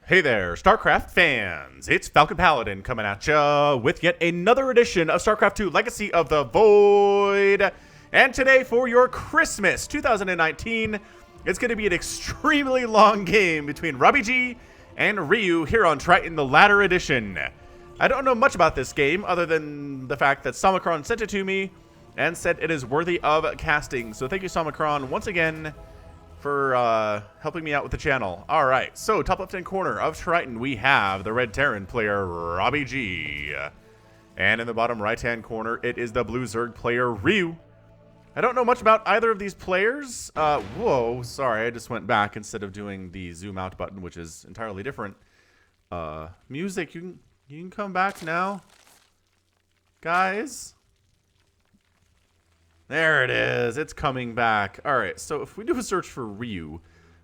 Hey there, StarCraft fans! It's Falcon Paladin coming at ya with yet another edition of StarCraft 2 Legacy of the Void. And today for your Christmas 2019, it's going to be an extremely long game between RobbyG and Ryu here on Triton, the latter edition. I don't know much about this game other than the fact that Somicron sent it to me and said it is worthy of casting. So thank you, Somicron, once again for helping me out with the channel. Alright, so top left-hand corner of Triton, we have the red Terran player, RobbyG. And in the bottom right-hand corner, it is the blue Zerg player, Ryu. I don't know much about either of these players. Whoa, sorry, I just went back instead of doing the zoom out button, which is entirely different. Music, you can come back now. Guys. There it is. It's coming back. All right, so if we do a search for Ryu,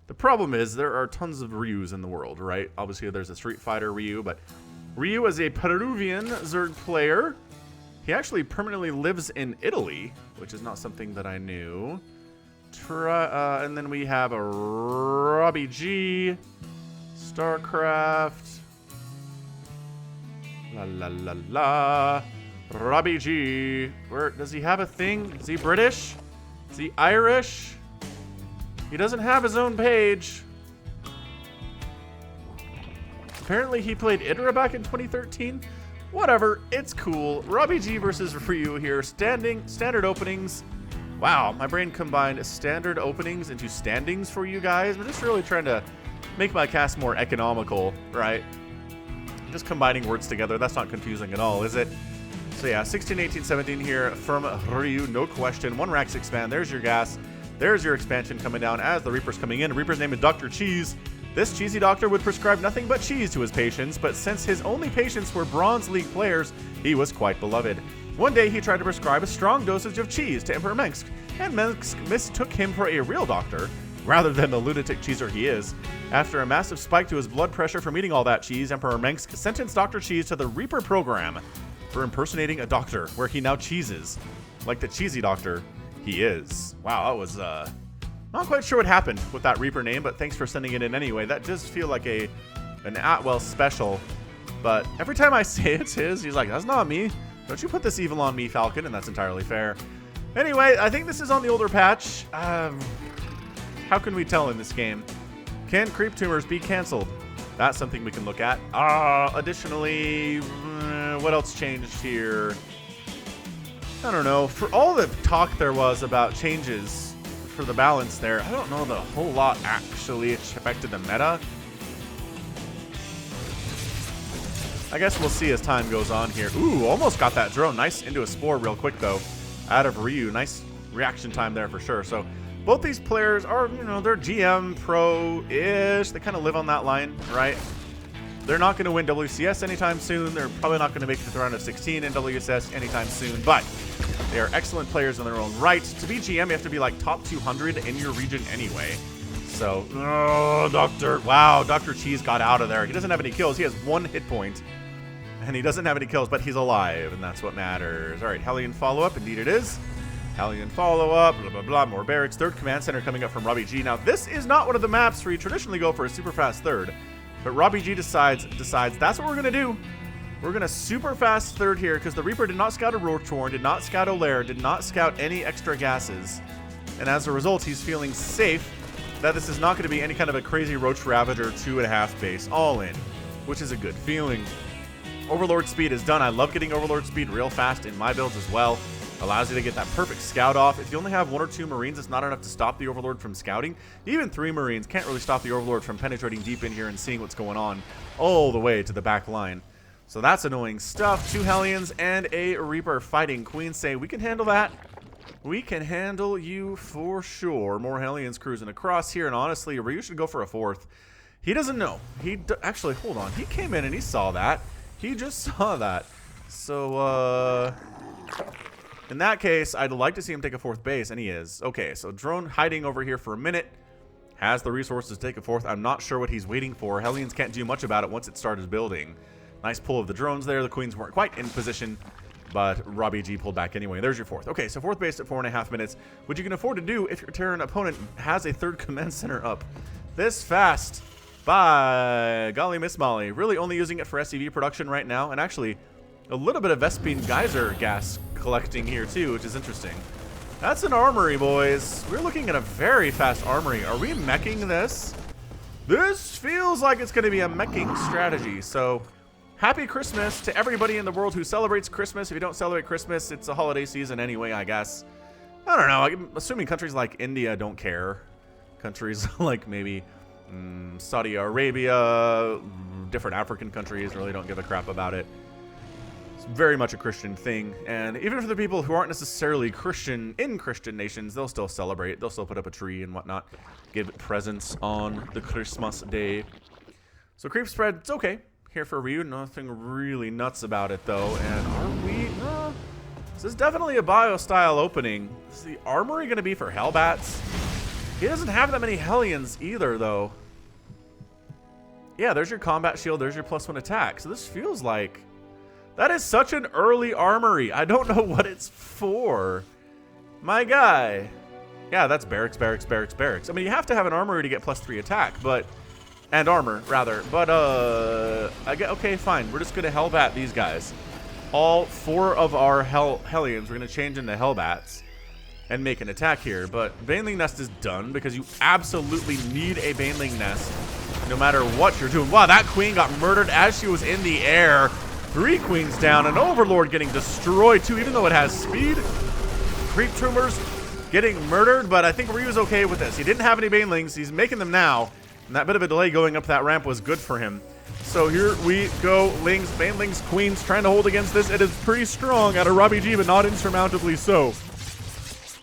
the problem is there are tons of Ryus in the world, right? Obviously, there's a Street Fighter Ryu, but Ryu is a Peruvian Zerg player. He actually permanently lives in Italy, which is not something that I knew. And then we have a RobbyG, StarCraft, la la la la. RobbyG. Where does he have a thing? Is he British? Is he Irish? He doesn't have his own page. Apparently he played Idra back in 2013. Whatever, it's cool. RobbyG versus Ryu here. Standard openings. Wow, my brain combined standard openings into standings for you guys. I'm just really trying to make my cast more economical, right? Just combining words together. That's not confusing at all, is it? So yeah, 16, 18, 17 here from Ryu, no question. 1 Rax expand, there's your gas. There's your expansion coming down as the Reaper's coming in. Reaper's name is Dr. Cheese. This cheesy doctor would prescribe nothing but cheese to his patients, but since his only patients were Bronze League players, he was quite beloved. One day he tried to prescribe a strong dosage of cheese to Emperor Mengsk, and Mengsk mistook him for a real doctor, rather than the lunatic cheeser he is. After a massive spike to his blood pressure from eating all that cheese, Emperor Mengsk sentenced Dr. Cheese to the Reaper program for impersonating a doctor, where he now cheeses like the cheesy doctor he is. Wow, that was not quite sure what happened with that Reaper name, but thanks for sending it in anyway. That does feel like an Atwell special, but every time I say it's his, he's like, that's not me. Don't you put this evil on me, Falcon, and that's entirely fair. Anyway, I think this is on the older patch. How can we tell in this game? Can creep tumors be canceled? That's something we can look at. Additionally, what else changed here? I don't know. For all the talk there was about changes for the balance there, I don't know that a whole lot actually affected the meta. I guess we'll see as time goes on here. Ooh, almost got that drone. Nice into a spore real quick, though, out of Ryu. Nice reaction time there for sure. So both these players are, they're GM pro-ish. They kind of live on that line, right? They're not going to win WCS anytime soon. They're probably not going to make it to the round of 16 in WCS anytime soon, but they are excellent players in their own right. To be GM, you have to be like top 200 in your region anyway. So, Dr. Cheese got out of there. He doesn't have any kills. He has 1 hit point, and he doesn't have any kills, but he's alive, and that's what matters. All right, Hellion follow-up. Indeed it is. Hellion follow-up, blah, blah, blah, more barracks. Third command center coming up from RobbyG. Now, this is not one of the maps where you traditionally go for a super fast third, but RobbyG decides that's what we're going to do. We're going to super fast third here because the Reaper did not scout a Roach Horn, did not scout a Lair, did not scout any extra gases. And as a result, he's feeling safe that this is not going to be any kind of a crazy Roach Ravager 2.5 base all in, which is a good feeling. Overlord speed is done. I love getting Overlord speed real fast in my builds as well. Allows you to get that perfect scout off. If you only have 1 or 2 Marines, it's not enough to stop the Overlord from scouting. Even 3 Marines can't really stop the Overlord from penetrating deep in here and seeing what's going on all the way to the back line. So that's annoying stuff. 2 Hellions and a Reaper fighting. Queens say, we can handle that. We can handle you for sure. More Hellions cruising across here, and honestly, Ryu should go for a 4th. He doesn't know. Actually, hold on. He came in and he saw that. He just saw that. So, in that case, I'd like to see him take a 4th base, and he is. Okay, so drone hiding over here for a minute. Has the resources to take a 4th. I'm not sure what he's waiting for. Hellions can't do much about it once it started building. Nice pull of the drones there. The Queens weren't quite in position, but RobbyG pulled back anyway. There's your 4th. Okay, so 4th base at 4.5 minutes, which you can afford to do if your Terran opponent has a 3rd command center up this fast. By golly, Miss Molly. Really only using it for SCV production right now, and actually a little bit of Vespine Geyser gas collecting here too, which is interesting. That's an armory, boys. We're looking at a very fast armory. Are we meching this? This feels like it's going to be a meching strategy. So, happy Christmas to everybody in the world who celebrates Christmas. If you don't celebrate Christmas, it's a holiday season anyway, I guess. I don't know. I'm assuming countries like India don't care. Countries like maybe Saudi Arabia, different African countries really don't give a crap about it. Very much a Christian thing, and even for the people who aren't necessarily Christian in Christian nations, they'll still celebrate. They'll still put up a tree and whatnot, give presents on the Christmas day. So creep spread, it's okay here for Ryu. Nothing really nuts about it though. And are we? This is definitely a bio style opening. Is the armory going to be for Hellbats? He doesn't have that many Hellions either though. Yeah, there's your combat shield. There's your +1 attack. So this feels like. That is such an early armory. I don't know what it's for. My guy. Yeah, that's barracks, barracks, barracks, barracks. I mean, you have to have an armory to get +3 attack, but... And armor, rather. But, I get, okay, fine. We're just going to Hellbat these guys. All 4 of our Hellions, we're going to change into Hellbats and make an attack here. But Baneling Nest is done because you absolutely need a Baneling Nest no matter what you're doing. Wow, that queen got murdered as she was in the air. 3 queens down, an Overlord getting destroyed too, even though it has speed. Creep Tumors getting murdered, but I think Ryu's okay with this. He didn't have any Banelings, he's making them now, and that bit of a delay going up that ramp was good for him. So here we go, Lings, Banelings, Queens trying to hold against this. It is pretty strong out of RobbyG, but not insurmountably so.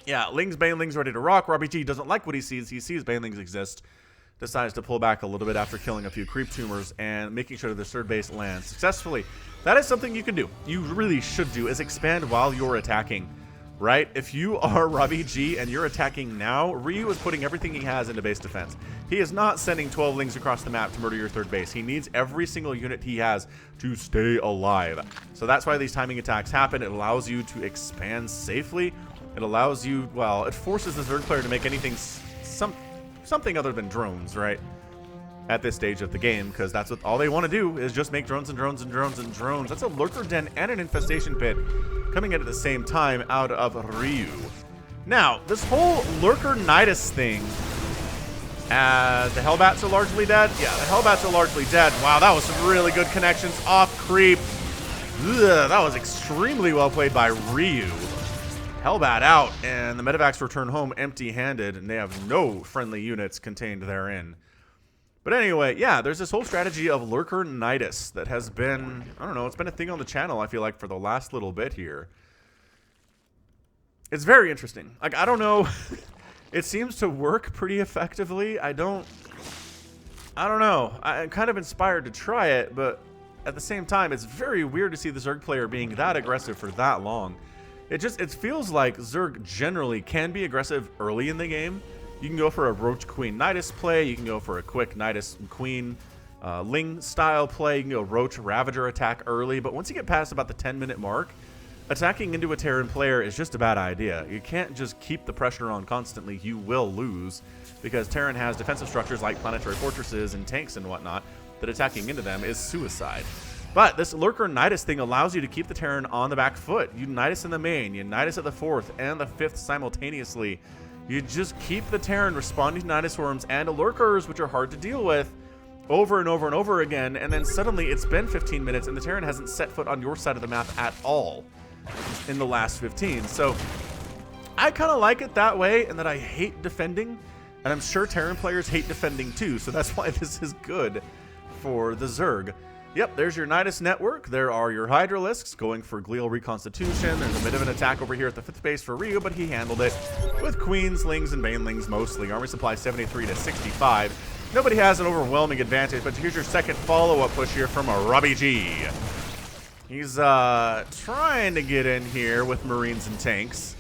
Yeah, Lings, Banelings ready to rock. RobbyG doesn't like what he sees Banelings exist. Decides to pull back a little bit after killing a few Creep Tumors and making sure that the third base lands successfully. That is something you can do. You really should do, is expand while you're attacking, right? If you are RobbyG and you're attacking now, Ryu is putting everything he has into base defense. He is not sending 12 Lings across the map to murder your third base. He needs every single unit he has to stay alive. So that's why these timing attacks happen. It allows you to expand safely. It allows you, well, it forces the third player to make anything, something other than drones, right? At this stage of the game, because that's what all they want to do is just make drones and drones and drones and drones. That's a lurker den and an infestation pit coming in at the same time out of Ryu. Now, this whole lurker nidus thing, the Hellbats are largely dead. Yeah, the Hellbats are largely dead. Wow, that was some really good connections off creep. Ugh, that was extremely well played by Ryu. Hellbat out, and the Medivacs return home empty-handed, and they have no friendly units contained therein. But anyway, yeah, there's this whole strategy of lurker nidus that has been, I don't know, it's been a thing on the channel, I feel like, for the last little bit here. It's very interesting. Like, I don't know. It seems to work pretty effectively. I don't know. I'm kind of inspired to try it, but at the same time, it's very weird to see the Zerg player being that aggressive for that long. It feels like Zerg generally can be aggressive early in the game. You can go for a Roach Queen Nidus play. You can go for a quick Nidus Queen Ling style play. You can go Roach Ravager attack early. But once you get past about the 10-minute mark, attacking into a Terran player is just a bad idea. You can't just keep the pressure on constantly. You will lose because Terran has defensive structures like planetary fortresses and tanks and whatnot that attacking into them is suicide. But this Lurker Nidus thing allows you to keep the Terran on the back foot. You Nidus in the main, you Nidus at the 4th and the 5th simultaneously. You just keep the Terran responding to Nidus Worms and to Lurkers, which are hard to deal with, over and over and over again, and then suddenly it's been 15 minutes and the Terran hasn't set foot on your side of the map at all in the last 15. So I kind of like it that way, and that I hate defending, and I'm sure Terran players hate defending too, so that's why this is good for the Zerg. Yep, there's your Nidus network. There are your Hydralisks going for Glial Reconstitution. There's a bit of an attack over here at the 5th base for Ryu, but he handled it with Queens, Lings, and Banelings mostly. Army supply 73 to 65. Nobody has an overwhelming advantage, but here's your second follow-up push here from a RobbyG. He's trying to get in here with Marines and tanks.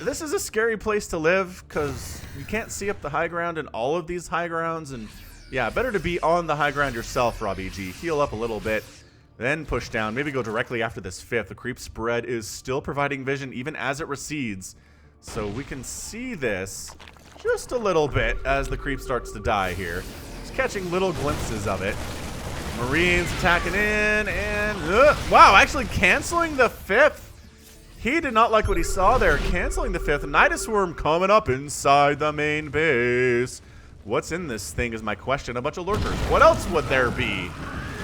This is a scary place to live because you can't see up the high ground in all of these high grounds, and yeah, better to be on the high ground yourself, RobbyG. Heal up a little bit, then push down. Maybe go directly after this 5th. The creep spread is still providing vision even as it recedes. So we can see this just a little bit as the creep starts to die here. Just catching little glimpses of it. Marines attacking in, and wow, actually canceling the 5th. He did not like what he saw there, canceling the 5th. Nidus Swarm coming up inside the main base. What's in this thing is my question. A bunch of lurkers. What else would there be?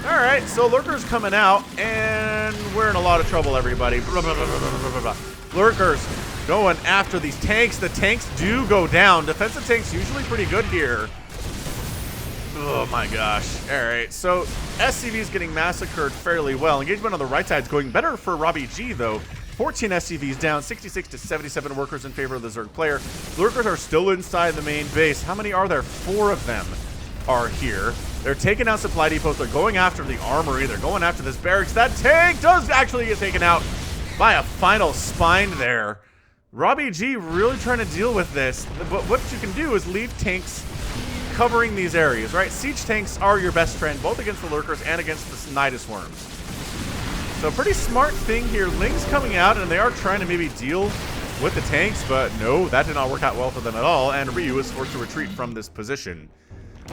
All right, so lurkers coming out, and we're in a lot of trouble, everybody. Lurkers going after these tanks. The tanks do go down. Defensive tanks usually pretty good here. Oh my gosh. All right, so SCV is getting massacred fairly well. Engagement on the right side is going better for RobbyG, though. 14 SCVs down, 66 to 77 workers in favor of the Zerg player. Lurkers are still inside the main base. How many are there? 4 of them are here. They're taking out supply depots. They're going after the armory. They're going after this barracks. That tank does actually get taken out by a final spine there. RobbyG really trying to deal with this. But what you can do is leave tanks covering these areas, right? Siege tanks are your best friend, both against the lurkers and against the Nidus Worms. So pretty smart thing here. Ling's coming out, and they are trying to maybe deal with the tanks, but no, that did not work out well for them at all, and Ryu is forced to retreat from this position.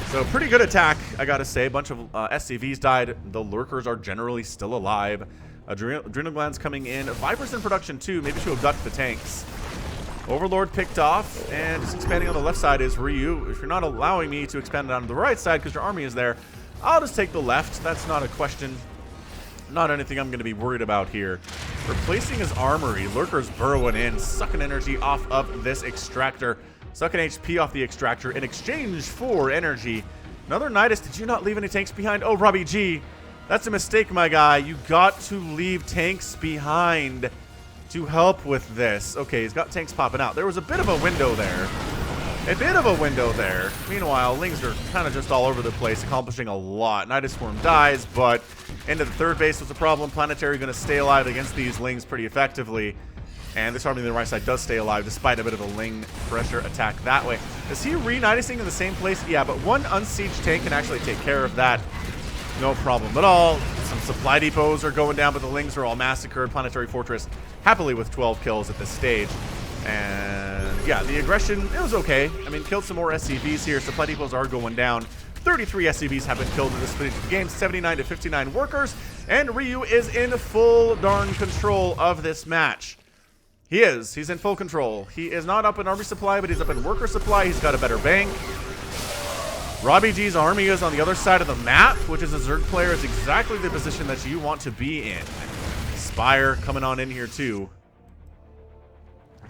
So pretty good attack, I gotta say. A bunch of SCVs died. The lurkers are generally still alive. Adrenal glands coming in. Vipers in production too, maybe to abduct the tanks. Overlord picked off, and just expanding on the left side is Ryu. If you're not allowing me to expand it on the right side because your army is there, I'll just take the left. That's not a question. Not anything I'm going to be worried about here. Replacing his armory. Lurkers burrowing in, sucking energy off of this extractor. Sucking HP off the extractor in exchange for energy. Another Nidus. Did you not leave any tanks behind? Oh, RobbyG. That's a mistake, my guy. You got to leave tanks behind to help with this. Okay, he's got tanks popping out. There was a bit of a window there. Meanwhile, Lings are kind of just all over the place, accomplishing a lot. Nidus Swarm dies, but into the third base was a problem. Planetary going to stay alive against these Lings pretty effectively. And this army on the right side does stay alive, despite a bit of a Ling pressure attack that way. Is he re-Nidusing in the same place? Yeah, but one unsieged tank can actually take care of that. No problem at all. Some supply depots are going down, but the Lings are all massacred. Planetary Fortress happily with 12 kills at this stage. And yeah, the aggression, it was okay. I mean, killed some more SCVs here. Supply depots are going down. 33 SCVs have been killed in this stage of the game. 79 to 59 workers. And Ryu is in full darn control of this match. He is. He's in full control. He is not up in army supply, but he's up in worker supply. He's got a better bank. RobbyG's army is on the other side of the map, which is a Zerg player. It's exactly the position that you want to be in. Spire coming on in here too.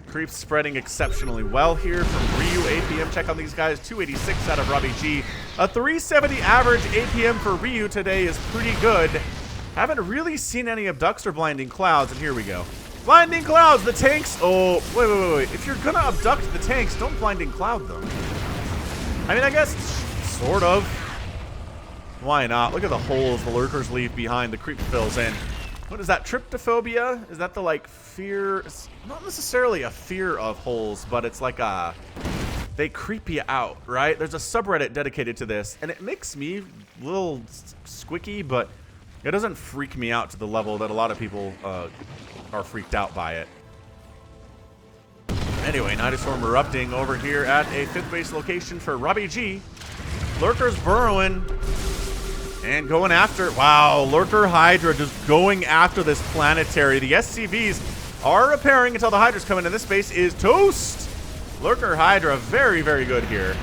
Creeps spreading exceptionally well here from Ryu. APM check on these guys. 286 out of RobbyG. A 370 average APM for Ryu today is pretty good. Haven't really seen any abducts or blinding clouds, and here we go. Blinding clouds, the tanks. Oh, wait. If you're gonna abduct the tanks, don't blinding cloud them. I mean, I guess sort of. Why not? Look at the holes the lurkers leave behind. The creep fills in. What is that? Tryptophobia? Is that the like fear? It's not necessarily a fear of holes, but it's like a they creep you out, right? There's a subreddit dedicated to this, and it makes me a little squicky, but it doesn't freak me out to the level that a lot of people are freaked out by it. Anyway, Nidus Swarm erupting over here at a 5th base location for RobbyG. Lurkers burrowing and going after. Wow, Lurker Hydra just going after this planetary. The SCVs are repairing until the Hydras come in, and this base is toast. Lurker Hydra, very, very good here.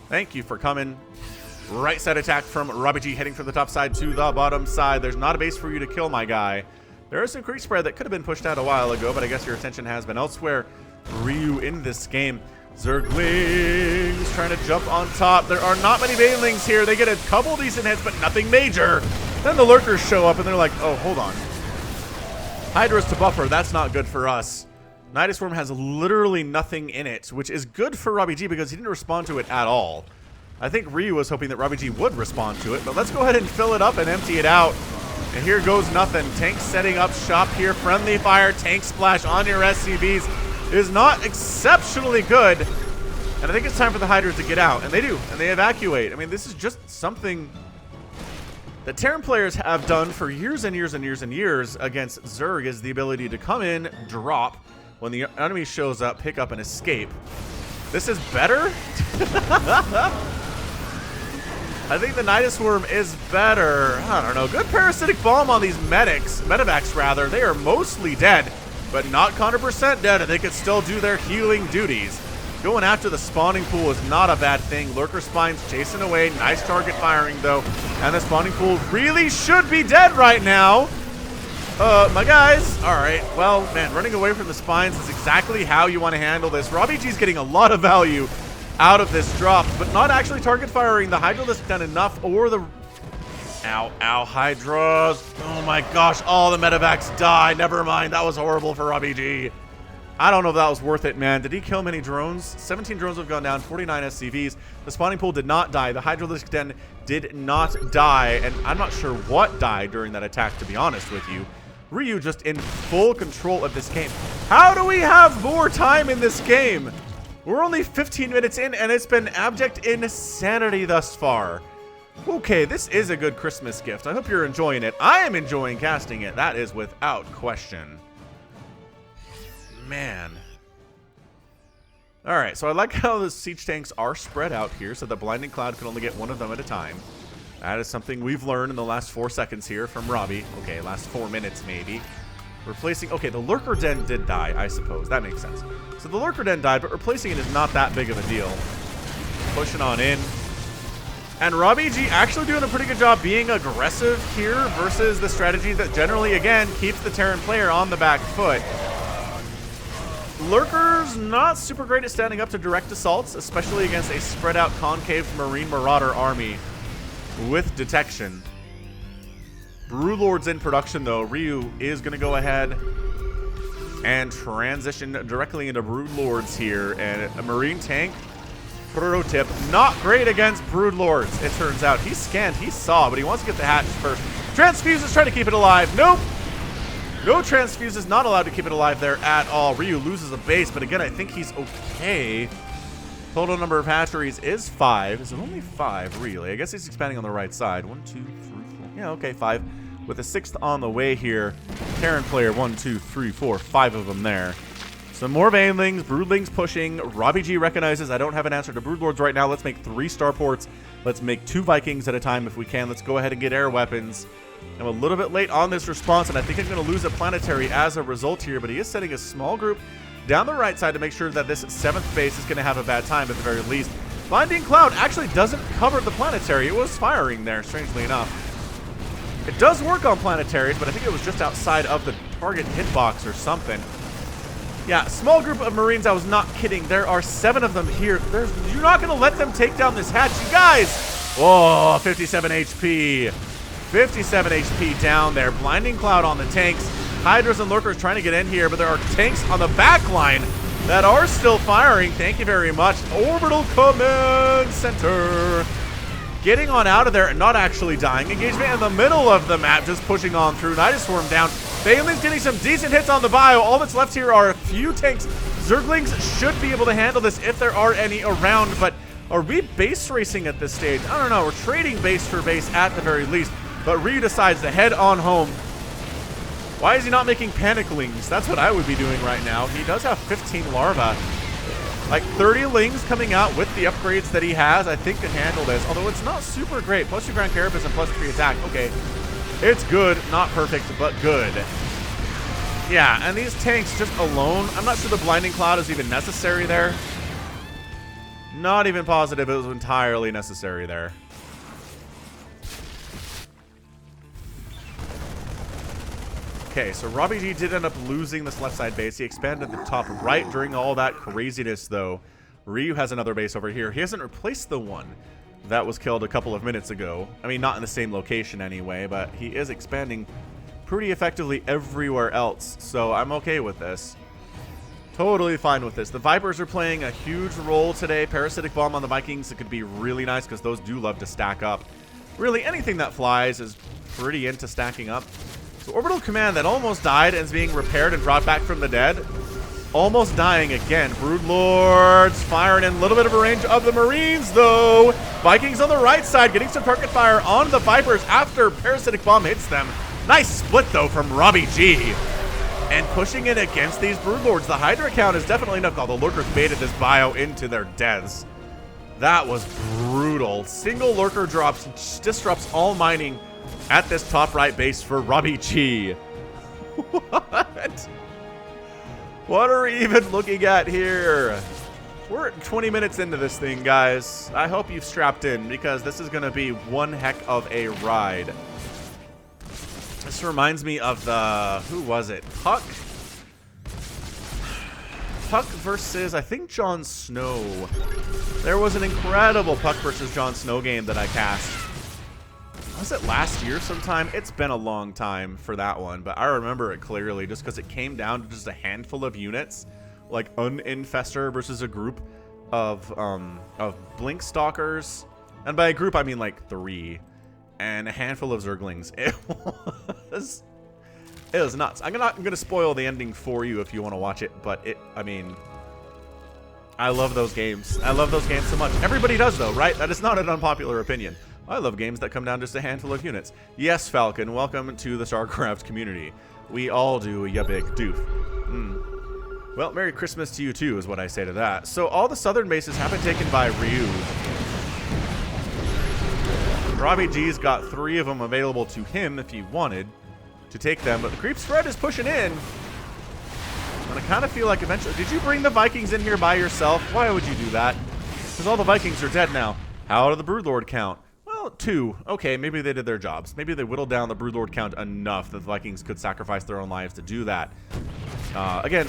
Thank you for coming. Right side attack from RobbyG, heading from the top side to the bottom side. There's not a base for you to kill, my guy. There is some creep spread that could have been pushed out a while ago, but I guess your attention has been elsewhere. Ryu in this game. Zerglings trying to jump on top. There are not many banelings here. They get a couple decent hits, but nothing major. Then the lurkers show up, and they're like, oh, hold on. Hydra's to buffer. That's not good for us. Nidus Swarm has literally nothing in it, which is good for RobbyG because he didn't respond to it at all. I think Ryu was hoping that RobbyG would respond to it, but let's go ahead and fill it up and empty it out. And here goes nothing. Tanks setting up shop here. Friendly fire, tank splash on your SCVs is not exceptionally good. And I think it's time for the Hydras to get out. And they do. And they evacuate. I mean, this is just something that Terran players have done for years and years and years and years against Zerg, is the ability to come in, drop, when the enemy shows up, pick up and escape. This is better. I think the Nidus Worm is better. I don't know. Good Parasitic Bomb on these medevacs rather. They are mostly dead, but not 100% dead, and they could still do their healing duties. Going after the spawning pool is not a bad thing. Lurker Spines chasing away. Nice target firing, though. And the spawning pool really should be dead right now. My guys. All right. Well, man, running away from the Spines is exactly how you want to handle this. RobbyG's getting a lot of value out of this drop, but not actually target firing. The Hydralisk done enough, or the... Ow, Hydras. Oh my gosh, all the medevacs die. Never mind, that was horrible for RobbyG. I don't know if that was worth it, man. Did he kill many drones? 17 drones have gone down, 49 SCVs. The spawning pool did not die. The Hydralisk Den did not die, and I'm not sure what died during that attack, to be honest with you. Ryu just in full control of this game. How do we have more time in this game? We're only 15 minutes in, and it's been abject insanity thus far. Okay, this is a good Christmas gift. I hope you're enjoying it. I am enjoying casting it. That is without question. Man. All right, so I like how the siege tanks are spread out here, so the Blinding Cloud can only get one of them at a time. That is something we've learned in the last 4 seconds here from Robbie. Okay, last 4 minutes maybe. Replacing... Okay, the Lurker Den did die, I suppose. That makes sense. So the Lurker Den died, but replacing it is not that big of a deal. Pushing on in. And RobbyG actually doing a pretty good job being aggressive here versus the strategy that generally, again, keeps the Terran player on the back foot. Lurker's not super great at standing up to direct assaults, especially against a spread-out concave Marine Marauder army with detection. Broodlord's in production, though. Ryu is going to go ahead and transition directly into Broodlords here. And a Marine tank, pro tip, not great against Broodlords, it turns out. He scanned, he saw, but he wants to get the hatch first. Transfuses trying to keep it alive. Nope. No transfuses, not allowed to keep it alive there at all. Ryu loses a base, but again, I think he's okay. Total number of hatcheries is 5. Is it only 5, really? I guess he's expanding on the right side. 1, 2, 3, 4. Yeah, okay, 5. With a 6th on the way here. Terran player, 1, 2, 3, 4. 5 of them there. Some more Banelings, Broodlings pushing. RobbyG recognizes I don't have an answer to Broodlords right now. Let's make 3 starports. Let's make 2 Vikings at a time if we can. Let's go ahead and get air weapons. I'm a little bit late on this response, and I think I'm going to lose a planetary as a result here, but he is setting a small group down the right side to make sure that this 7th base is going to have a bad time at the very least. Blinding Cloud actually doesn't cover the planetary. It was firing there, strangely enough. It does work on planetaries, but I think it was just outside of the target hitbox or something. Yeah, small group of Marines, I was not kidding. There are 7 of them here. You're not going to let them take down this hatch. You guys! Oh, 57 HP. 57 HP down there. Blinding Cloud on the tanks. Hydras and Lurkers trying to get in here, but there are tanks on the back line that are still firing. Thank you very much. Orbital Command Center. Getting on out of there and not actually dying. Engagement in the middle of the map, just pushing on through. Nidus Swarm down. Banelig's getting some decent hits on the bio. All that's left here are a few tanks. Zerglings should be able to handle this if there are any around, but are we base racing at this stage? I don't know. We're trading base for base at the very least, but Ryu decides to head on home. Why is he not making Paniclings? That's what I would be doing right now. He does have 15 larvae. Like 30 lings coming out with the upgrades that he has, I think, can handle this. Although it's not super great. Plus 2 Grand Carapace and plus 3 attack. Okay. It's good. Not perfect, but good. Yeah, and these tanks just alone, I'm not sure the Blinding Cloud is even necessary there. Not even positive it was entirely necessary there. Okay, so RobbyG did end up losing this left side base. He expanded the top right during all that craziness, though. Ryu has another base over here. He hasn't replaced the one that was killed a couple of minutes ago. I mean, not in the same location anyway, but he is expanding pretty effectively everywhere else, so I'm okay with this. Totally fine with this. The Vipers are playing a huge role today. Parasitic Bomb on the Vikings, it could be really nice because those do love to stack up. Really, anything that flies is pretty into stacking up. So Orbital Command that almost died and is being repaired and brought back from the dead. Almost dying again. Broodlords firing in a little bit of a range of the Marines, though. Vikings on the right side getting some target fire on the Vipers after Parasitic Bomb hits them. Nice split, though, from RobbyG. And pushing it against these Broodlords. The Hydra count is definitely enough. All the Lurkers baited this bio into their deaths. That was brutal. Single lurker drops, disrupts all mining at this top right base for RobbyG. What? What are we even looking at here? We're 20 minutes into this thing, guys. I hope you've strapped in because this is going to be one heck of a ride. This reminds me of the, who was it? Puck versus, I think, Jon Snow. There was an incredible Puck versus Jon Snow game that I cast. Was it last year sometime? It's been a long time for that one, but I remember it clearly just because it came down to just a handful of units, like Uninfestor versus a group of Blink Stalkers, and by a group I mean like 3, and a handful of Zerglings. It was nuts. I'm not gonna spoil the ending for you if you want to watch it, but I mean, I love those games. I love those games so much. Everybody does though, right? That is not an unpopular opinion. I love games that come down just a handful of units. Yes, Falcon, welcome to the StarCraft community. We all do, ya big doof. Well, Merry Christmas to you too, is what I say to that. So all the southern bases have been taken by Ryu. RobbyG's got 3 of them available to him if he wanted to take them, but the creep spread is pushing in. And I kind of feel like eventually... Did you bring the Vikings in here by yourself? Why would you do that? Because all the Vikings are dead now. How did the Broodlord count? 2. Okay, maybe they did their jobs. Maybe they whittled down the Broodlord count enough that the Vikings could sacrifice their own lives to do that. Again,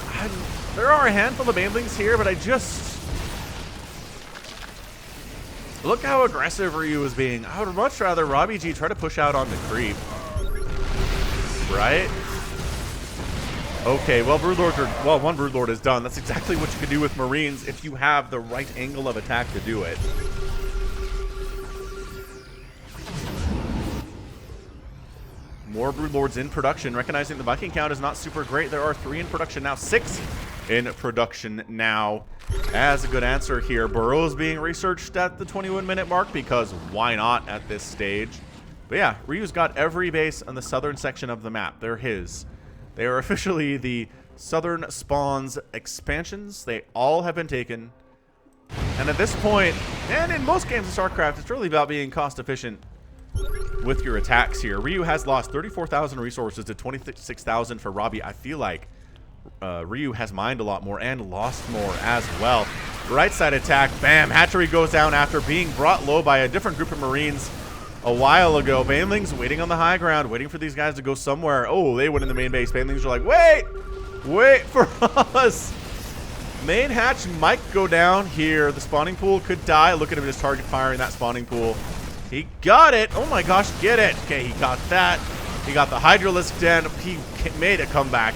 there are a handful of banelings here, but I just... Look how aggressive Ryu is being. I would much rather RobbyG try to push out on the creep. Right? Okay, well, one Broodlord is done. That's exactly what you can do with Marines if you have the right angle of attack to do it. More Broodlords in production. Recognizing the Viking count is not super great. There are 3 in production now. 6 in production now. As a good answer here. Burrows being researched at the 21-minute mark because why not at this stage? But yeah, Ryu's got every base on the southern section of the map. They're his. They are officially the Southern Spawns expansions. They all have been taken. And at this point, and in most games of StarCraft, it's really about being cost efficient with your attacks here. Ryu has lost 34,000 resources to 26,000 for Robbie. I feel like Ryu has mined a lot more and lost more as well. Right side attack, bam, hatchery goes down after being brought low by a different group of Marines a while ago. Banelings waiting on the high ground, waiting for these guys to go somewhere. Oh, they went in the main base. Banelings are like, wait for us. Main hatch might go down here. The spawning pool could die. Look at him just target firing that spawning pool. He got it. Oh my gosh, get it. Okay, he got that. He got the Hydralisk Den. He made a comeback.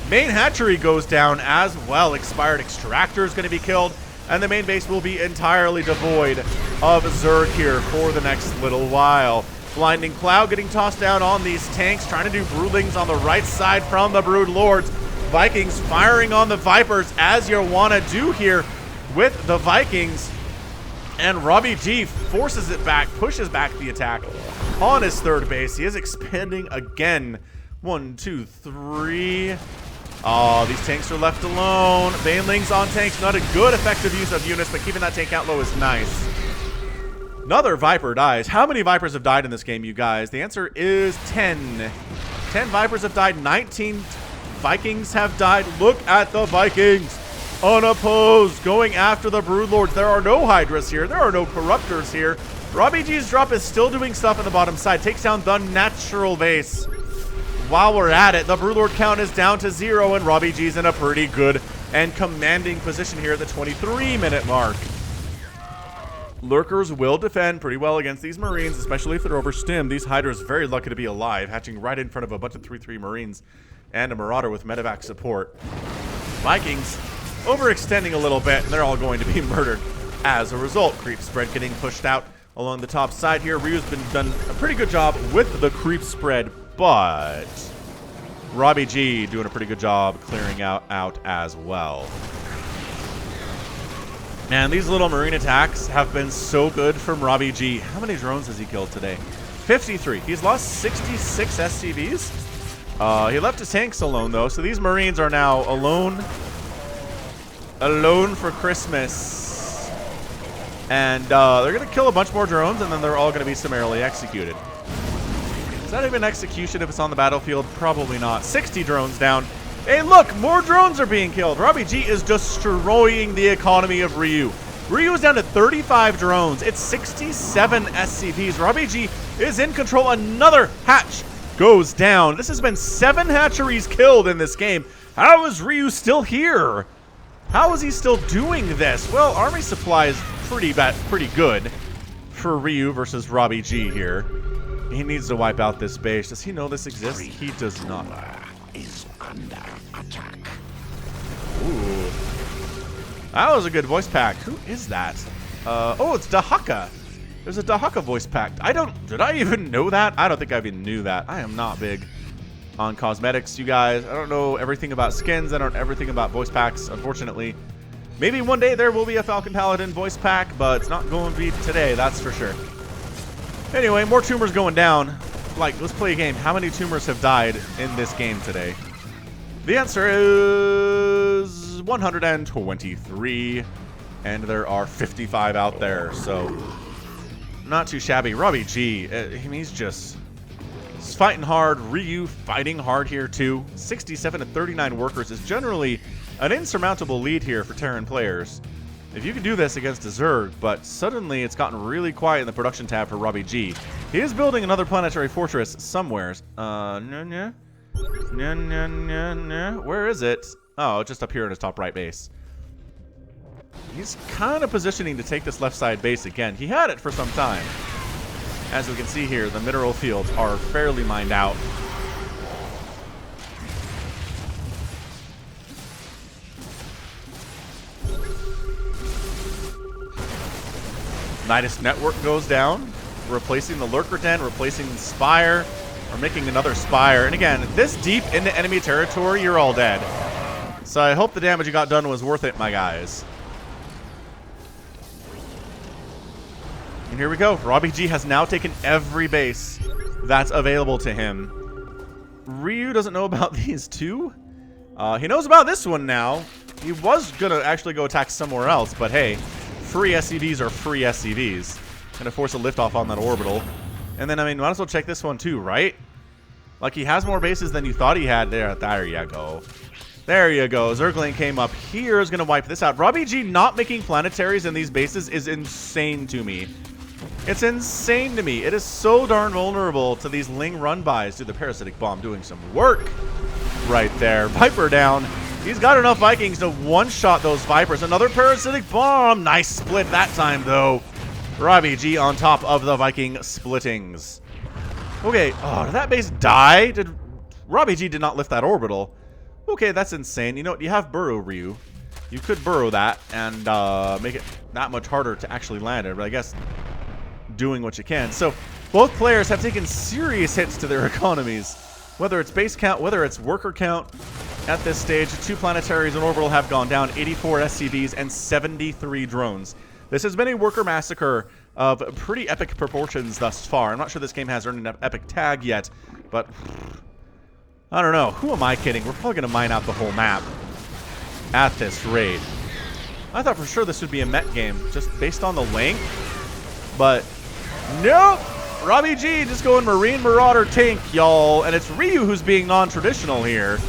Main hatchery goes down as well. Expired Extractor is going to be killed. And the main base will be entirely devoid of Zerg here for the next little while. Blinding Cloud getting tossed down on these tanks. Trying to do Broodlings on the right side from the Brood Lords. Vikings firing on the Vipers as you want to do here with the Vikings. And RobbyG forces it back, pushes back the attack on his third base. He is expanding again. 1, 2, 3. Oh, these tanks are left alone. Banelings on tanks, not a good effective use of units, but keeping that tank out low is nice. Another Viper dies. How many Vipers have died in this game, you guys? The answer is 10. 10 Vipers have died. 19 Vikings have died. Look at the Vikings. Unopposed, going after the Broodlords. There are no Hydras here. There are no Corruptors here. RobbyG's drop is still doing stuff on the bottom side. Takes down the natural base. While we're at it, the Broodlord count is down to 0, and RobbyG's in a pretty good and commanding position here at the 23-minute mark. Lurkers will defend pretty well against these Marines, especially if they're overstimmed. These Hydras very lucky to be alive, hatching right in front of a bunch of 3-3 Marines and a Marauder with medevac support. Vikings overextending a little bit, and they're all going to be murdered as a result. Creep spread getting pushed out along the top side here. Ryu's been done a pretty good job with the creep spread, but RobbyG doing a pretty good job clearing out as well. Man, these little Marine attacks have been so good from RobbyG. How many drones has he killed today? 53. He's lost 66 SCVs. He left his tanks alone, though, so these Marines are now alone for Christmas. And they're going to kill a bunch more drones, and then they're all going to be summarily executed. Is that even execution if it's on the battlefield? Probably not. 60 drones down. Hey, look, more drones are being killed. RobbyG is destroying the economy of Ryu. Ryu is down to 35 drones. It's 67 SCVs. RobbyG is in control. Another hatch goes down. This has been 7 hatcheries killed in this game. How is Ryu still here? How is he still doing this? Well, army supply is pretty good for Ryu versus RobbyG here. He needs to wipe out this base. Does he know this exists? He does not. Is under attack. Ooh. That was a good voice pack. Who is that? Oh, it's Dahaka. There's a Dahaka voice pack. Did I even know that? I don't think I even knew that. I am not big on cosmetics, you guys. I don't know everything about skins. I don't know everything about voice packs, unfortunately. Maybe one day there will be a Falcon Paladin voice pack, but it's not going to be today, that's for sure. Anyway, more tumors going down. Like, let's play a game. How many tumors have died in this game today? The answer is 123, and there are 55 out there, so not too shabby. RobbyG, he's fighting hard. Ryu fighting hard here too. 67 to 39 workers is generally an insurmountable lead here for Terran players. If you can do this against a Zerg, but suddenly it's gotten really quiet in the production tab for RobbyG. He is building another planetary fortress somewheres. Where is it? Oh, just up here in his top right base. He's kind of positioning to take this left side base again. He had it for some time. As we can see here, the mineral fields are fairly mined out. Nidus Network goes down, replacing the Lurker Den, replacing the Spire, or making another Spire. And again, this deep into enemy territory, you're all dead. So I hope the damage you got done was worth it, my guys. And here we go. RobbyG has now taken every base that's available to him. Ryu doesn't know about these two. He knows about this one now. He was going to actually go attack somewhere else, but hey, free SCVs are free SCVs. Gonna force a liftoff on that orbital. And then, I mean, might as well check this one too, right? Like, he has more bases than you thought he had. There you go. There you go. Zergling came up here, is gonna wipe this out. RobbyG not making planetaries in these bases is insane to me. It's insane to me. It is so darn vulnerable to these Ling run-bys. Dude, the Parasitic Bomb doing some work right there. Viper down. He's got enough Vikings to one-shot those Vipers. Another Parasitic Bomb. Nice split that time, though. RobbyG on top of the Viking splittings. Okay. Oh, did that base die? RobbyG did not lift that orbital. Okay, that's insane. You know what? You have Burrow, Ryu. You could burrow that and make it that much harder to actually land it. But I guess doing what you can. So both players have taken serious hits to their economies. Whether it's base count, whether it's worker count. At this stage, 2 planetaries and orbital have gone down, 84 SCVs and 73 drones. This has been a worker massacre of pretty epic proportions thus far. I'm not sure this game has earned an epic tag yet, but I don't know. Who am I kidding? We're probably going to mine out the whole map at this rate. I thought for sure this would be a Met game, just based on the length, but nope. RobbyG just going Marine Marauder tank, y'all, and it's Ryu who's being non-traditional here.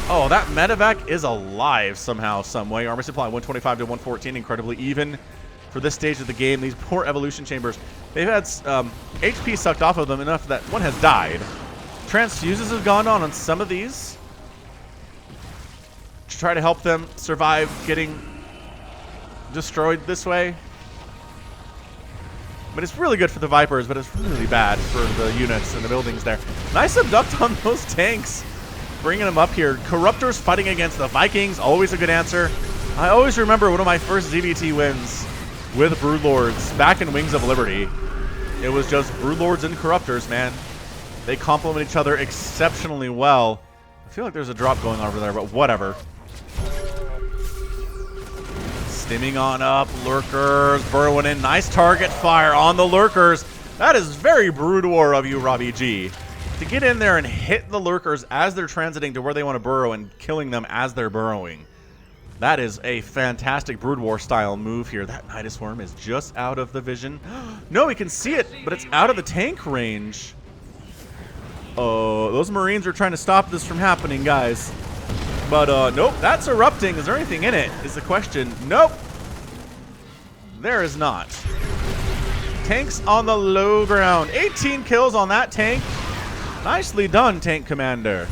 Oh, that medevac is alive somehow, some way. Armor supply 125 to 114, incredibly even for this stage of the game. These poor evolution chambers, they've had HP sucked off of them enough that one has died. Transfuses have gone on some of these to try to help them survive getting destroyed this way. But it's really good for the Vipers, but it's really bad for the units and the buildings there. Nice abduct on those tanks. Bringing them up here. Corruptors fighting against the Vikings. Always a good answer. I always remember one of my first ZVT wins with Broodlords back in Wings of Liberty. It was just Broodlords and Corruptors, man. They complement each other exceptionally well. I feel like there's a drop going over there, but whatever. Stimming on up. Lurkers burrowing in. Nice target fire on the Lurkers. That is very Brood War of you, RobbyG. To get in there and hit the Lurkers as they're transiting to where they want to burrow and killing them as they're burrowing. That is a fantastic Brood War style move here. That Nidus Worm is just out of the vision. No, he can see it, but it's out of the tank range. Oh, those Marines are trying to stop this from happening, guys. But nope, that's erupting. Is there anything in it? Is the question. Nope. There is not. Tanks on the low ground. 18 kills on that tank. Nicely done, Tank Commander.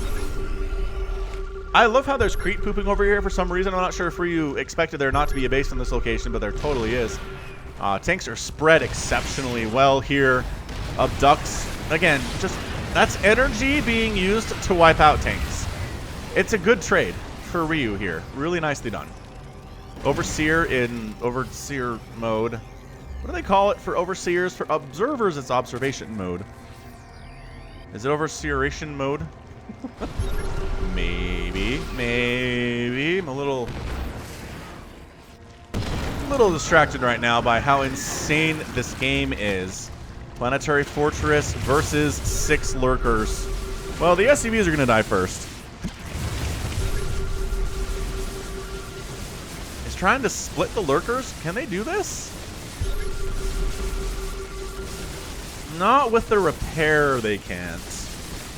I love how there's creep pooping over here for some reason. I'm not sure if you expected there not to be a base in this location, but there totally is. Tanks are spread exceptionally well here. Abducts. Again, just that's energy being used to wipe out tanks. It's a good trade for Ryu here. Really nicely done. Overseer in Overseer mode. What do they call it for Overseers? For Observers, it's Observation mode. Is it Overseeration mode? Maybe. I'm a little distracted right now by how insane this game is. Planetary Fortress versus 6 lurkers. Well, the SCVs are going to die first. Is trying to split the lurkers? Can they do this? Not with the repair, they can't.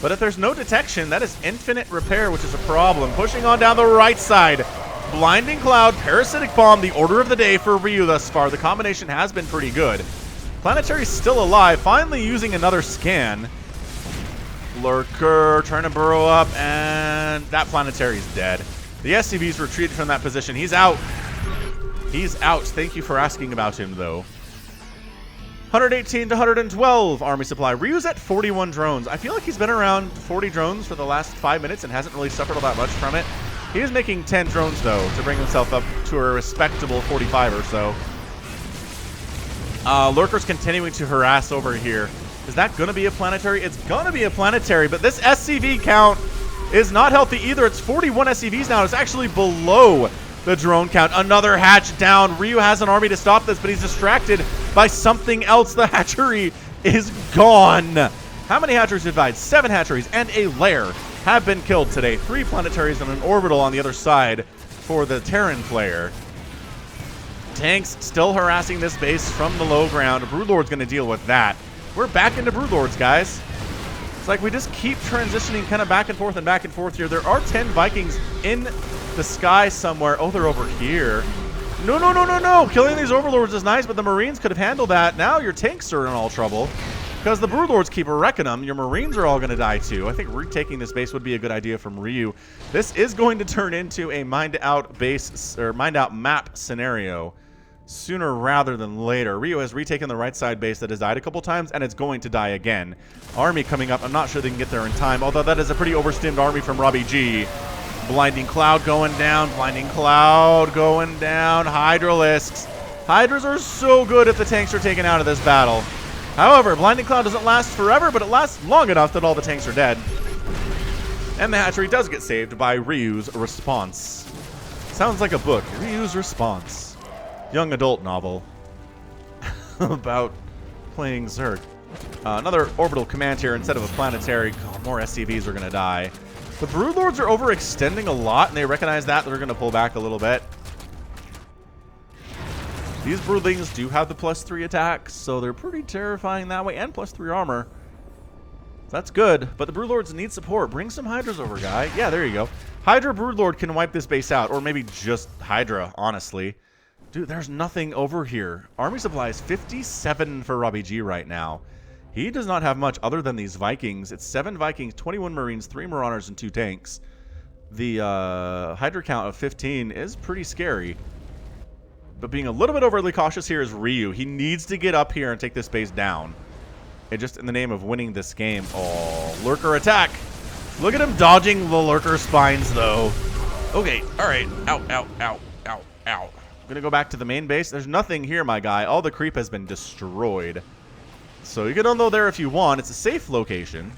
But if there's no detection, that is infinite repair, which is a problem. Pushing on down the right side. Blinding Cloud, Parasitic Bomb, the order of the day for Ryu thus far. The combination has been pretty good. Planetary's still alive, finally using another scan. Lurker trying to burrow up, and that Planetary's dead. The SCV's retreated from that position. He's out. He's out. Thank you for asking about him, though. 118 to 112 army supply. Ryu's at 41 drones. I feel like he's been around 40 drones for the last 5 minutes and hasn't really suffered all that much from it. He is making 10 drones, though, to bring himself up to a respectable 45 or so. Lurker's continuing to harass over here. Is that going to be a planetary? It's going to be a planetary, but this SCV count is not healthy either. It's 41 SCVs now. It's actually below the drone count. Another hatch down. Ryu has an army to stop this, but he's distracted by something else. The hatchery is gone. How many hatcheries divided? 7 hatcheries and a lair have been killed today. 3 planetaries and an orbital on the other side for the Terran player. Tanks still harassing this base from the low ground. Broodlord's going to deal with that. We're back into Broodlords, guys. It's like we just keep transitioning kind of back and forth here. There are 10 Vikings in the sky somewhere. Oh, they're over here. No. Killing these Overlords is nice, but the Marines could have handled that. Now your tanks are in all trouble because the Broodlords keep wrecking them. Your Marines are all going to die too. I think retaking this base would be a good idea from Ryu. This is going to turn into a mined out base or mined out map scenario sooner rather than later. Ryu has retaken the right side base that has died a couple times, and it's going to die again. Army coming up. I'm not sure they can get there in time, although that is a pretty overstimmed army from RobbyG. Blinding Cloud going down. Blinding Cloud going down. Hydralisks. Hydras are so good if the tanks are taken out of this battle. However, Blinding Cloud doesn't last forever, but it lasts long enough that all the tanks are dead. And the hatchery does get saved by Ryu's Response. Sounds like a book. Ryu's Response. Young adult novel about playing Zerg. Another orbital command here instead of a planetary. God, more SCVs are going to die. The Broodlords are overextending a lot, and they recognize that. They're going to pull back a little bit. These Broodlings do have the +3 attacks, so they're pretty terrifying that way, and +3 armor. That's good, but the Broodlords need support. Bring some Hydras over, guy. Yeah, there you go. Hydra Broodlord can wipe this base out, or maybe just Hydra, honestly. Dude, there's nothing over here. Army supply is 57 for RobbyG right now. He does not have much other than these Vikings. It's 7 Vikings, 21 Marines, 3 Marauders, and 2 tanks. The Hydra count of 15 is pretty scary. But being a little bit overly cautious here is Ryu. He needs to get up here and take this base down. And just in the name of winning this game. Oh, Lurker attack. Look at him dodging the Lurker spines, though. Okay, all right. Ow, ow, ow, ow, ow. I'm going to go back to the main base. There's nothing here, my guy. All the creep has been destroyed. So you can unload there if you want. It's a safe location.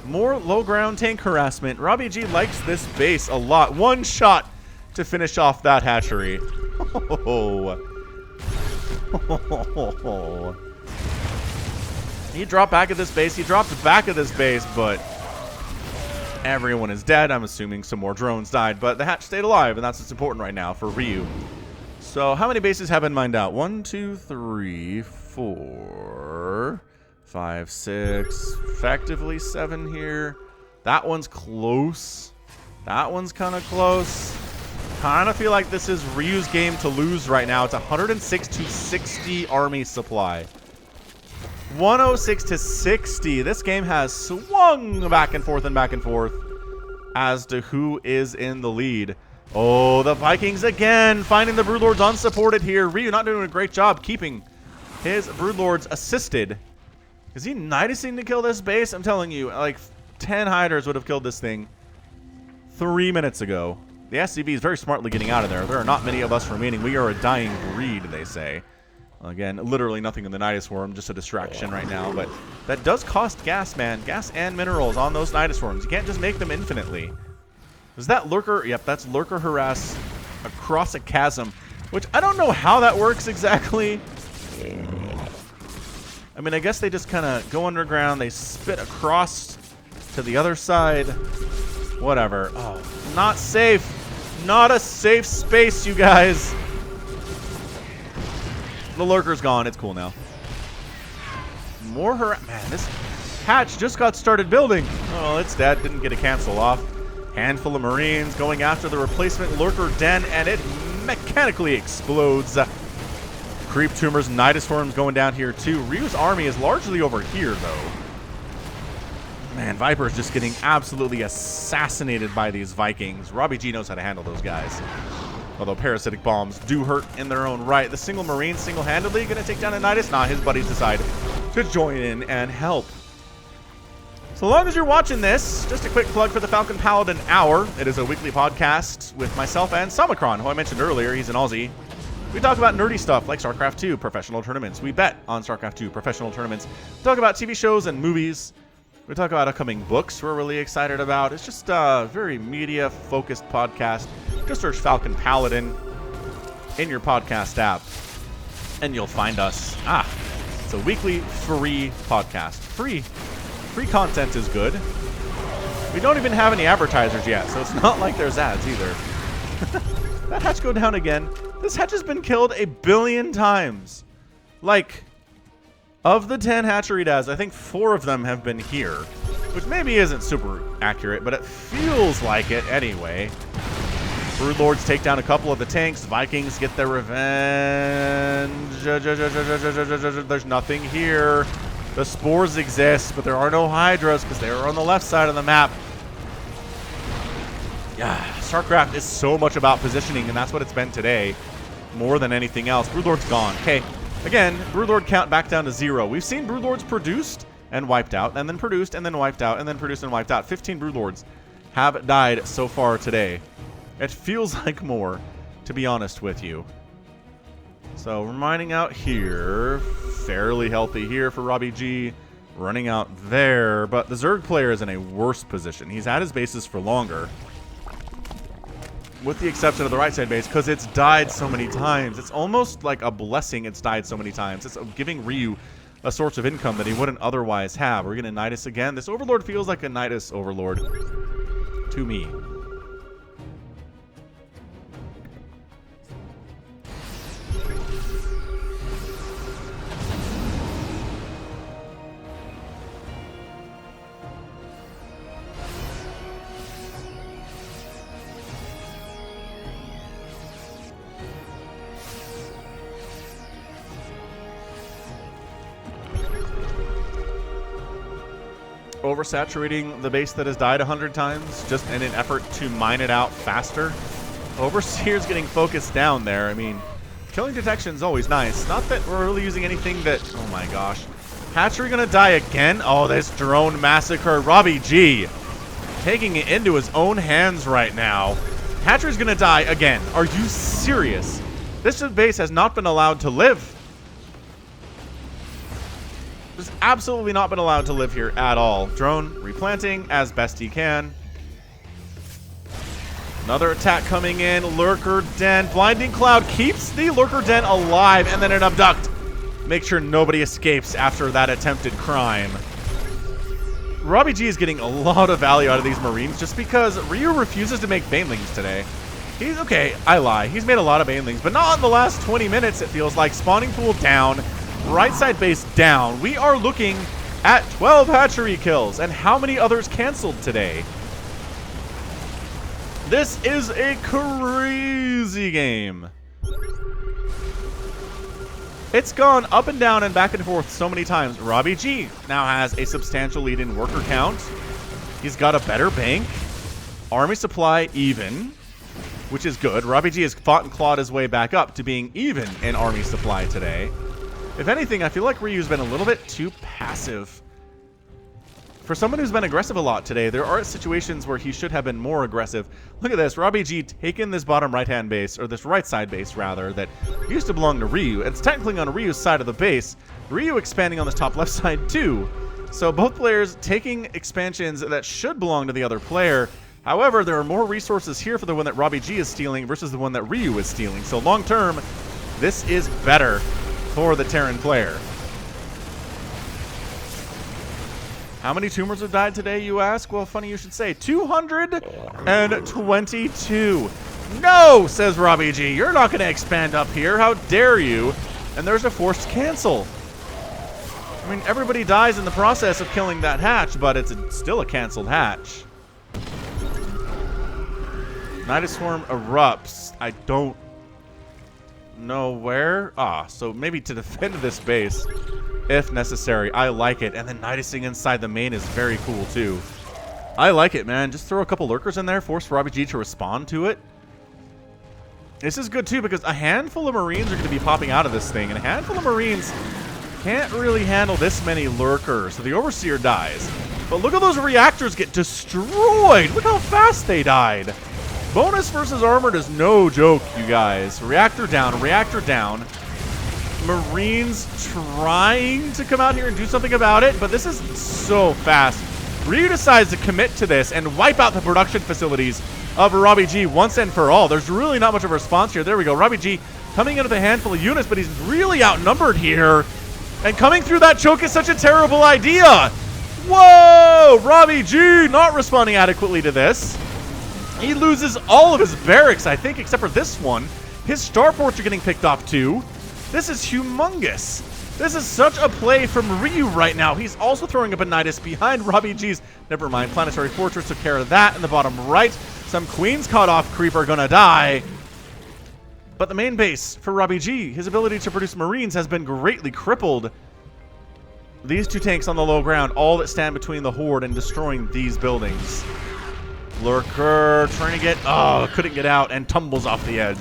More low ground tank harassment. RobbyG likes this base a lot. One shot to finish off that hatchery. He dropped back at this base. He dropped back at this base, but Everyone is dead. I'm assuming some more drones died, but the hatch stayed alive, and that's what's important right now for Ryu. So how many bases have been mined out? 1, 2, 3, 4, 5, 6, effectively 7 here. That one's close. That one's kind of close. Kind of feel like this is Ryu's game to lose right now. It's 106 to 60 army supply. 106 to 60. This game has swung back and forth as to who is in the lead. Oh, the Vikings again finding the Broodlords unsupported here. Ryu not doing a great job keeping his Broodlords assisted. Is he nidusing to kill this base? I'm telling you, like 10 hiders would have killed this thing 3 minutes ago. The SCV is very smartly getting out of there. There are not many of us remaining. We are a dying breed, they say. Again, literally nothing in the Nidus Swarm, just a distraction right now. But that does cost gas, man. Gas and minerals on those Nidus Swarms. You can't just make them infinitely. Is that Lurker? Yep, that's Lurker Harass across a chasm, which I don't know how that works exactly. I mean, I guess they just kind of go underground. They spit across to the other side. Whatever. Oh, not safe. Not a safe space, you guys. The Lurker's gone. It's cool now. More man, this hatch just got started building. Oh, it's dead. Didn't get a cancel off. Handful of Marines going after the replacement Lurker den, and it mechanically explodes. Creep Tumors, Nidus Swarms going down here too. Ryu's army is largely over here, though. Man, Viper's just getting absolutely assassinated by these Vikings. RobbyG knows how to handle those guys. Although parasitic bombs do hurt in their own right. The single Marine single-handedly going to take down a Nidus? Nah, his buddies decide to join in and help. So long as you're watching this, just a quick plug for the Falcon Paladin Hour. It is a weekly podcast with myself and Samacron, who I mentioned earlier. He's an Aussie. We talk about nerdy stuff like StarCraft 2 professional tournaments. We bet on StarCraft 2 professional tournaments. We talk about TV shows and movies. We talk about upcoming books we're really excited about. It's just a very media-focused podcast. Just search Falcon Paladin in your podcast app, and you'll find us. It's a weekly free podcast. Free content is good. We don't even have any advertisers yet, so it's not like there's ads either. That hatch go down again. This hatch has been killed 1 billion times. Like, of the 10 hatchery dads, I think 4 of them have been here, which maybe isn't super accurate, but it feels like it anyway. Broodlords take down a couple of the tanks. Vikings get their revenge. There's nothing here. The spores exist, but there are no Hydras because they are on the left side of the map. Yeah, StarCraft is so much about positioning, and that's what it's been today more than anything else. Broodlord's gone. Okay, again, Broodlord count back down to 0. We've seen Broodlords produced and wiped out, and then produced and then wiped out, and then produced and wiped out. 15 Broodlords have died so far today. It feels like more, to be honest with you. So, reminding out here, fairly healthy here for RobbyG, running out there, but the Zerg player is in a worse position. He's had his bases for longer, with the exception of the right side base, because it's died so many times. It's almost like a blessing it's died so many times. It's giving Ryu a source of income that he wouldn't otherwise have. We're going to Nidus again. This Overlord feels like a Nidus Overlord to me. Oversaturating the base that has died 100 times just in an effort to mine it out faster. Overseer's getting focused down there. I mean, killing detection is always nice. Not that we're really using anything that... Oh my gosh. Hatchery gonna die again? Oh, this drone massacre. RobbyG taking it into his own hands right now. Hatchery's gonna die again. Are you serious? This base has not been allowed to live. Has absolutely not been allowed to live here at all. Drone replanting as best he can. Another attack coming in. Lurker Den. Blinding Cloud keeps the Lurker Den alive, and then an abduct. Make sure nobody escapes after that attempted crime. RobbyG is getting a lot of value out of these Marines just because Ryu refuses to make Banelings today. He's okay, I lie. He's made a lot of Banelings, but not in the last 20 minutes, it feels like. Spawning pool down, right side base down. We are looking at 12 hatchery kills, and how many others canceled today? This is a crazy game. It's gone up and down and back and forth so many times. RobbyG now has a substantial lead in worker count. He's got a better bank. Army supply even, which is good. RobbyG has fought and clawed his way back up to being even in army supply today. If anything, I feel like Ryu's been a little bit too passive. For someone who's been aggressive a lot today, there are situations where he should have been more aggressive. Look at this, RobbyG taking this bottom right-hand base, or this right side base rather, that used to belong to Ryu. It's technically on Ryu's side of the base. Ryu expanding on this top left side too. So both players taking expansions that should belong to the other player. However, there are more resources here for the one that RobbyG is stealing versus the one that Ryu is stealing. So long term, this is better for the Terran player. How many tumors have died today, you ask? Well, funny you should say. 222. No, says RobbyG. You're not going to expand up here. How dare you? And there's a forced cancel. I mean, everybody dies in the process of killing that hatch, but it's still a canceled hatch. Nidus Swarm erupts. I don't know where. So maybe to defend this base. If necessary. I like it. And then Nidusing inside the main is very cool too. I like it, man. Just throw a couple lurkers in there, force RobbyG to respond to it. This is good too because a handful of Marines are going to be popping out of this thing, and a handful of Marines can't really handle this many lurkers. So the Overseer dies. But look at those reactors get destroyed. Look how fast they died. Bonus versus armored is no joke, you guys. Reactor down, reactor down. Marines trying to come out here and do something about it, but this is so fast. Ryu decides to commit to this and wipe out the production facilities of RobbyG once and for all. There's really not much of a response here. There we go. RobbyG coming in with a handful of units, but he's really outnumbered here. And coming through that choke is such a terrible idea. Whoa! RobbyG not responding adequately to this. He loses all of his barracks, I think, except for this one. His starports are getting picked off too. This is humongous. This is such a play from Ryu right now. He's also throwing up a Nidus behind RobbyG's. Never mind, Planetary Fortress took care of that in the bottom right. Some Queens caught off creep are gonna die. But the main base for RobbyG, his ability to produce Marines has been greatly crippled. These two tanks on the low ground, all that stand between the Horde and destroying these buildings. Lurker trying to get, couldn't get out and tumbles off the edge.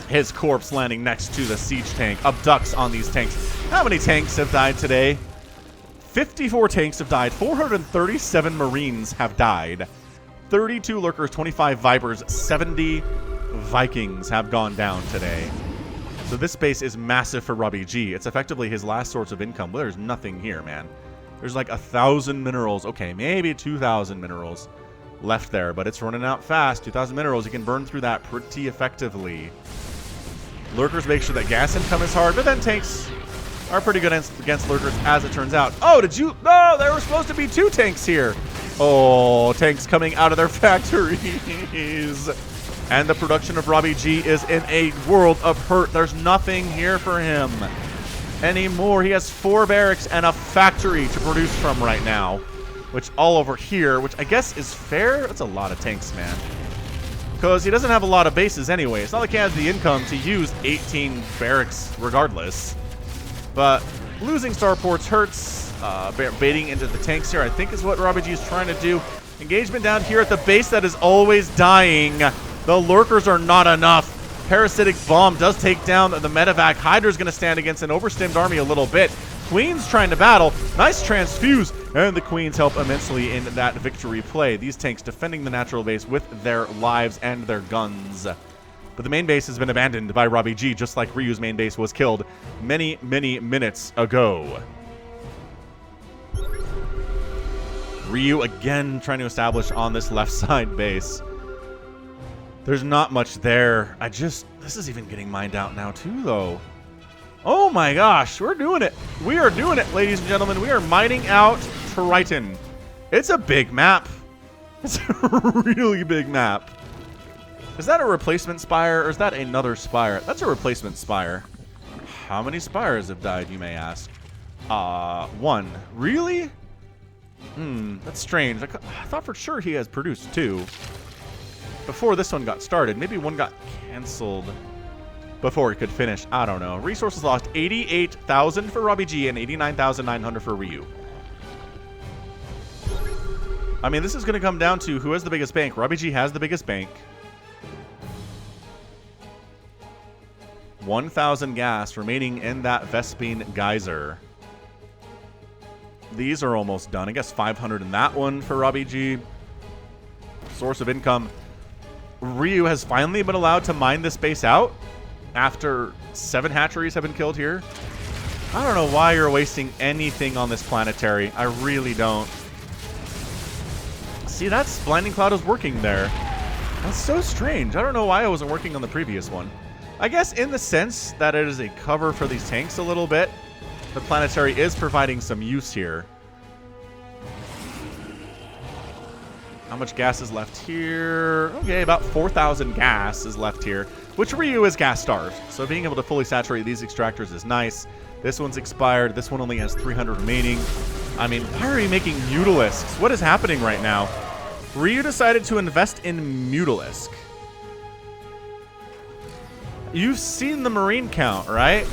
His corpse landing next to the siege tank. Abducts on these tanks. How many tanks have died today? 54 tanks have died. 437 Marines have died. 32 Lurkers, 25 Vipers, 70 Vikings have gone down today. So this base is massive for RobbyG. It's effectively his last source of income. Well, there's nothing here, man. There's like 1,000 minerals. Okay, maybe 2,000 minerals left there, but it's running out fast. 2,000 minerals, you can burn through that pretty effectively. Lurkers make sure that gas income is hard, but then tanks are pretty good against lurkers, as it turns out. Oh, did you? No, there were supposed to be 2 tanks here. Oh, tanks coming out of their factories. And the production of RobbyG is in a world of hurt. There's nothing here for him anymore. He has 4 barracks and a factory to produce from right now, which all over here, which I guess is fair. That's a lot of tanks, man. Because he doesn't have a lot of bases anyway. It's not like he has the income to use 18 barracks regardless. But losing starports hurts. Baiting into the tanks here, I think, is what RobbyG is trying to do. Engagement down here at the base that is always dying. The lurkers are not enough. Parasitic Bomb does take down the medevac. Hydra's going to stand against an overstimmed army a little bit. Queens trying to battle. Nice transfuse. And the Queens help immensely in that victory play. These tanks defending the natural base with their lives and their guns. But the main base has been abandoned by RobbyG, just like Ryu's main base was killed many, many minutes ago. Ryu again trying to establish on this left side base. There's not much there. This is even getting mined out now too, though. Oh my gosh, we're doing it. We are doing it, ladies and gentlemen. We are mining out Triton. It's a big map. It's a really big map. Is that a replacement spire or is that another spire? That's a replacement spire. How many spires have died, you may ask? 1. Really? That's strange. I thought for sure he has produced 2 before this one got started. Maybe one got canceled before it could finish. I don't know. Resources lost 88,000 for RobbyG and 89,900 for Ryu. I mean, this is going to come down to who has the biggest bank. RobbyG has the biggest bank. 1,000 gas remaining in that Vespine geyser. These are almost done. I guess 500 in that one for RobbyG. Source of income. Ryu has finally been allowed to mine this base out after 7 hatcheries have been killed here. I don't know why you're wasting anything on this planetary. I really don't. See, that's Blinding Cloud is working there. That's so strange. I don't know why it wasn't working on the previous one. I guess in the sense that it is a cover for these tanks a little bit, the planetary is providing some use here. How much gas is left here? Okay, about 4,000 gas is left here, which Ryu is gas starved. So being able to fully saturate these extractors is nice. This one's expired. This one only has 300 remaining. I mean, why are you making Mutalisks? What is happening right now? Ryu decided to invest in Mutalisk. You've seen the Marine count, right?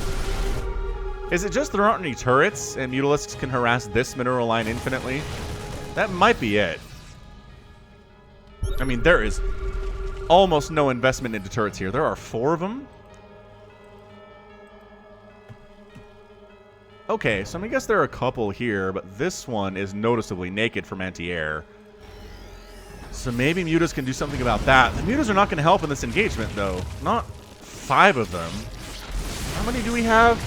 Is it just there aren't any turrets and Mutalisks can harass this mineral line infinitely? That might be it. I mean, there is almost no investment into turrets here. There are 4 of them. Okay, so I guess there are a couple here, but this one is noticeably naked from anti-air. So maybe Mutas can do something about that. The Mutas are not going to help in this engagement, though. Not 5 of them. How many do we have?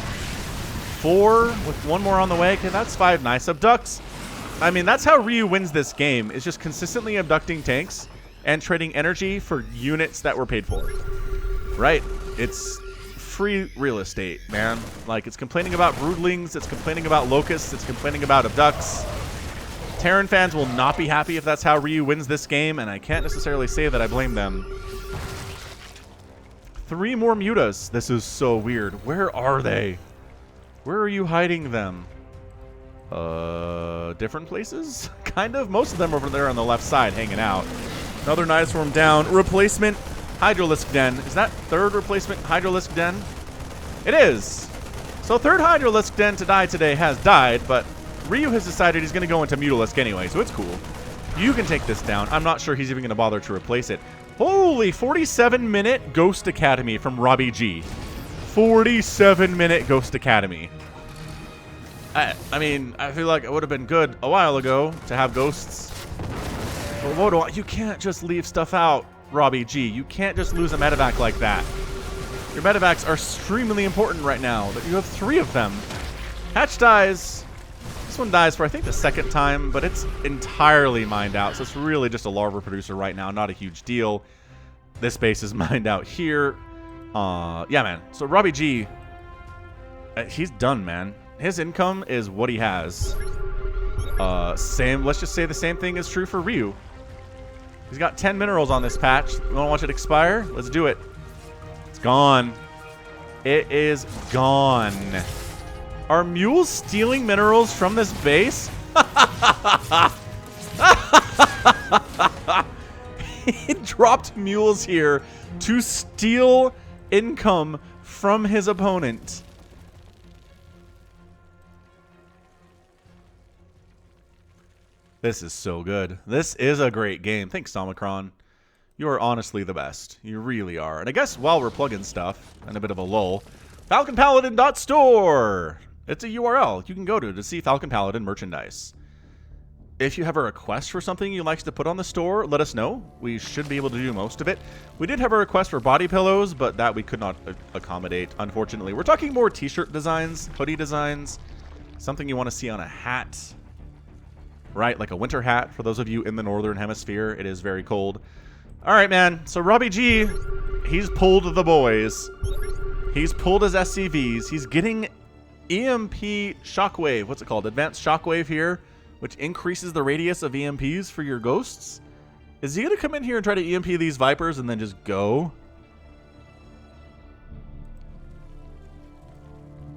4 with 1 more on the way. Okay, that's 5 nice. Abducts. I mean, that's how Ryu wins this game. It's just consistently abducting tanks and trading energy for units that were paid for. Right? It's free real estate, man. Like, it's complaining about broodlings. It's complaining about locusts. It's complaining about abducts. Terran fans will not be happy if that's how Ryu wins this game, and I can't necessarily say that I blame them. 3 more mutas. This is so weird. Where are they? Where are you hiding them? Different places? Kind of. Most of them over there on the left side hanging out. Another Night Swarm down. Replacement Hydralisk Den. Is that 3rd replacement Hydralisk Den? It is. So 3rd Hydralisk Den to die today has died, but Ryu has decided he's going to go into Mutalisk anyway, so it's cool. You can take this down. I'm not sure he's even going to bother to replace it. Holy, 47-minute Ghost Academy from RobbyG. 47-minute Ghost Academy. I mean, I feel like it would have been good a while ago to have ghosts. But you can't just leave stuff out, RobbyG. You can't just lose a medevac like that. Your medevacs are extremely important right now. That you have 3 of them. Hatch dies. This one dies for, I think, the 2nd time, but it's entirely mined out, so it's really just a larva producer right now. Not a huge deal. This base is mined out here. Yeah, man. So RobbyG, he's done, man. His income is what he has. Let's just say the same thing is true for Ryu. He's got 10 minerals on this patch. You want to watch it expire? Let's do it. It's gone. It is gone. Are mules stealing minerals from this base? He dropped mules here to steal income from his opponent. This is so good. This is a great game. Thanks, Omicron. You are honestly the best. You really are. And I guess while we're plugging stuff, and a bit of a lull, FalconPaladin.store. It's a URL you can go to see Falcon Paladin merchandise. If you have a request for something you'd like to put on the store, let us know. We should be able to do most of it. We did have a request for body pillows, but that we could not accommodate, unfortunately. We're talking more t-shirt designs, hoodie designs, something you want to see on a hat. Right, like a winter hat for those of you in the northern hemisphere. It is very cold. All right, man. So RobbyG, he's pulled the boys. He's pulled his SCVs. He's getting EMP shockwave. What's it called? Advanced shockwave here, which increases the radius of EMPs for your ghosts. Is he going to come in here and try to EMP these Vipers and then just go?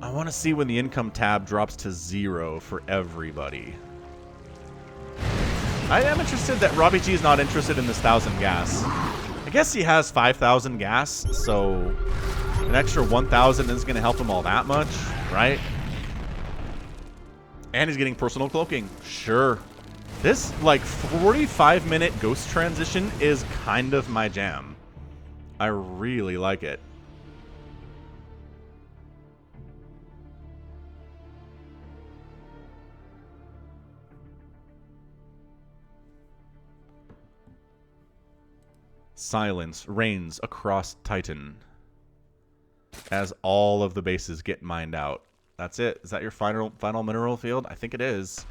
I want to see when the income tab drops to 0 for everybody. I am interested that RobbyG is not interested in this 1,000 gas. I guess he has 5,000 gas, so an extra 1,000 isn't going to help him all that much, right? And he's getting personal cloaking. Sure. This, like, 45-minute ghost transition is kind of my jam. I really like it. Silence reigns across Titan as all of the bases get mined out. That's it. Is that your final mineral field? I think it is.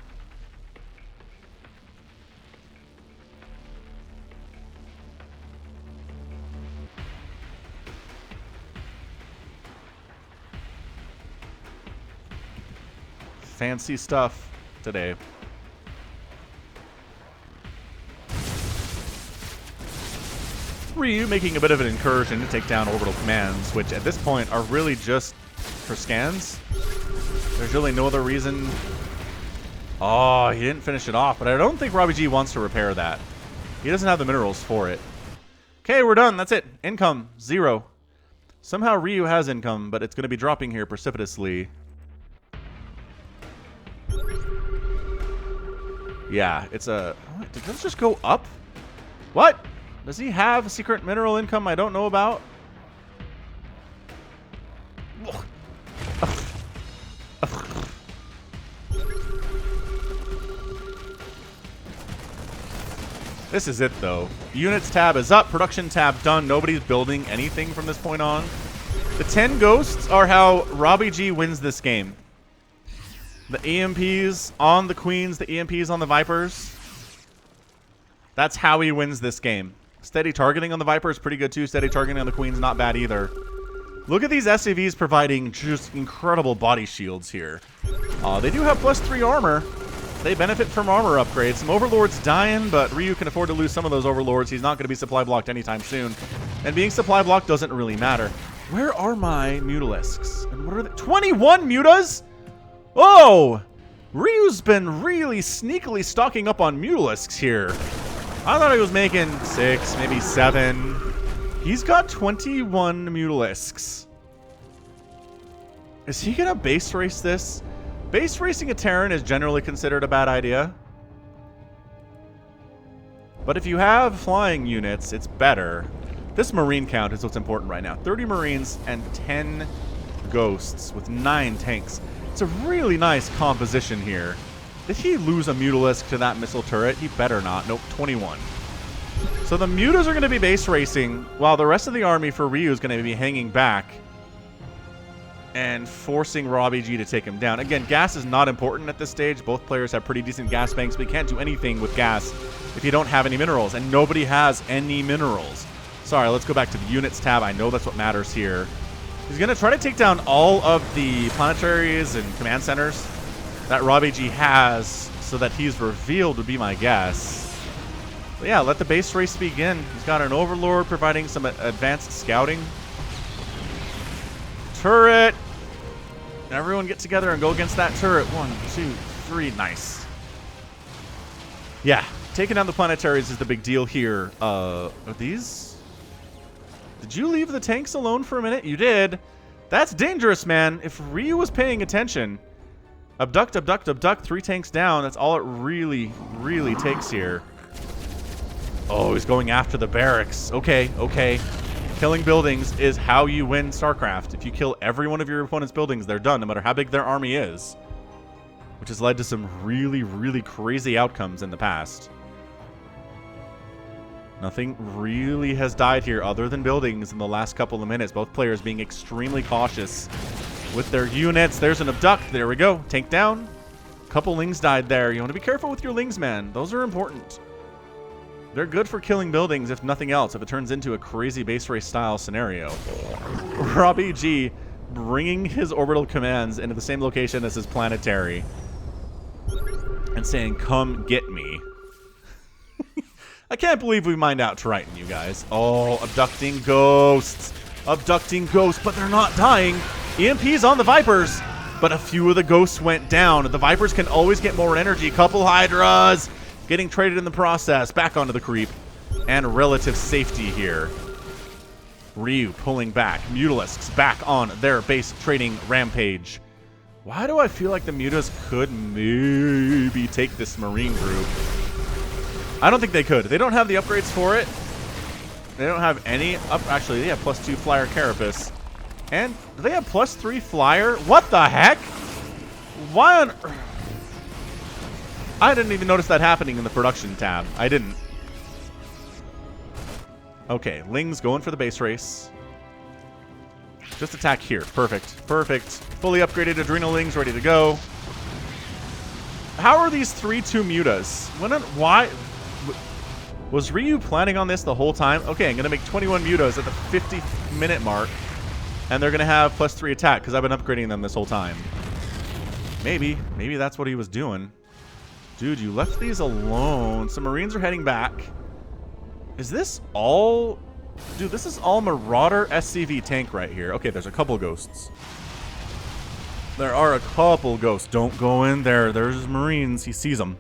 Fancy stuff today. Ryu making a bit of an incursion to take down orbital commands, which at this point are really just for scans. There's really no other reason. Oh, he didn't finish it off, but I don't think RobbyG wants to repair that. He doesn't have the minerals for it. Okay, we're done. That's it. Income, 0. Somehow Ryu has income, but it's going to be dropping here precipitously. Yeah, it's a... Did this just go up? What? Does he have a secret mineral income I don't know about? This is it, though. Units tab is up. Production tab done. Nobody's building anything from this point on. The 10 ghosts are how RobbyG wins this game. The EMPs on the queens, the EMPs on the Vipers. That's how he wins this game. Steady targeting on the Viper is pretty good too. Steady targeting on the Queen's not bad either. Look at these SCVs providing just incredible body shields here. They do have +3 armor. They benefit from armor upgrades. Some Overlords dying, but Ryu can afford to lose some of those Overlords. He's not going to be supply blocked anytime soon. And being supply blocked doesn't really matter. Where are my Mutalisks? And what are they? 21 Mutas? Oh! Ryu's been really sneakily stocking up on Mutalisks here. I thought he was making 6, maybe 7. He's got 21 Mutalisks. Is he going to base race this? Base racing a Terran is generally considered a bad idea. But if you have flying units, it's better. This Marine count is what's important right now. 30 Marines and 10 Ghosts with 9 tanks. It's a really nice composition here. Did he lose a Mutalisk to that missile turret? He better not. Nope, 21. So the Mutas are going to be base racing, while the rest of the army for Ryu is going to be hanging back and forcing RobbyG to take him down. Again, gas is not important at this stage. Both players have pretty decent gas banks, but you can't do anything with gas if you don't have any minerals, and nobody has any minerals. Sorry, let's go back to the units tab. I know that's what matters here. He's going to try to take down all of the planetaries and command centers that RobbyG has, so that he's revealed, would be my guess. But yeah, let the base race begin. He's got an Overlord providing some advanced scouting. Turret! Everyone get together and go against that turret. 1, 2, 3. Nice. Yeah, taking down the planetaries is the big deal here. Are these? Did you leave the tanks alone for a minute? You did. That's dangerous, man. If Ryu was paying attention... Abduct, abduct, abduct. 3 tanks down. That's all it really, really takes here. Oh, he's going after the barracks. Okay, okay. Killing buildings is how you win StarCraft. If you kill every one of your opponent's buildings, they're done, no matter how big their army is. Which has led to some really, really crazy outcomes in the past. Nothing really has died here other than buildings in the last couple of minutes. Both players being extremely cautious with their units. There's an abduct. There we go. Tank down. Couple lings died there. You want to be careful with your lings, man. Those are important. They're good for killing buildings, if nothing else, if it turns into a crazy base race style scenario. RobbyG bringing his orbital commands into the same location as his planetary and saying, come get me. I can't believe we mined out Triton, you guys. Oh, abducting ghosts. Abducting ghosts, but they're not dying. EMP's on the Vipers, but a few of the ghosts went down. The Vipers can always get more energy. Couple Hydras getting traded in the process. Back onto the creep. And relative safety here. Ryu pulling back. Mutalisks back on their base trading rampage. Why do I feel like the Mutas could maybe take this Marine group? I don't think they could. They don't have the upgrades for it. They don't have any up. Actually, they have +2 flyer carapace. And do they have +3 flyer? What the heck? Why on earth? I didn't even notice that happening in the production tab. I didn't. Okay, Ling's going for the base race. Just attack here. Perfect. Perfect. Fully upgraded Adrenal Lings ready to go. How are these 3-2 mutas? Why? Was Ryu planning on this the whole time? Okay, I'm going to make 21 mutas at the 50-minute mark. And they're going to have +3 attack because I've been upgrading them this whole time. Maybe. Maybe that's what he was doing. Dude, you left these alone. Some Marines are heading back. Is this all... Dude, this is all Marauder SCV tank right here. Okay, there's a couple ghosts. There are a couple ghosts. Don't go in there. There's Marines. He sees them.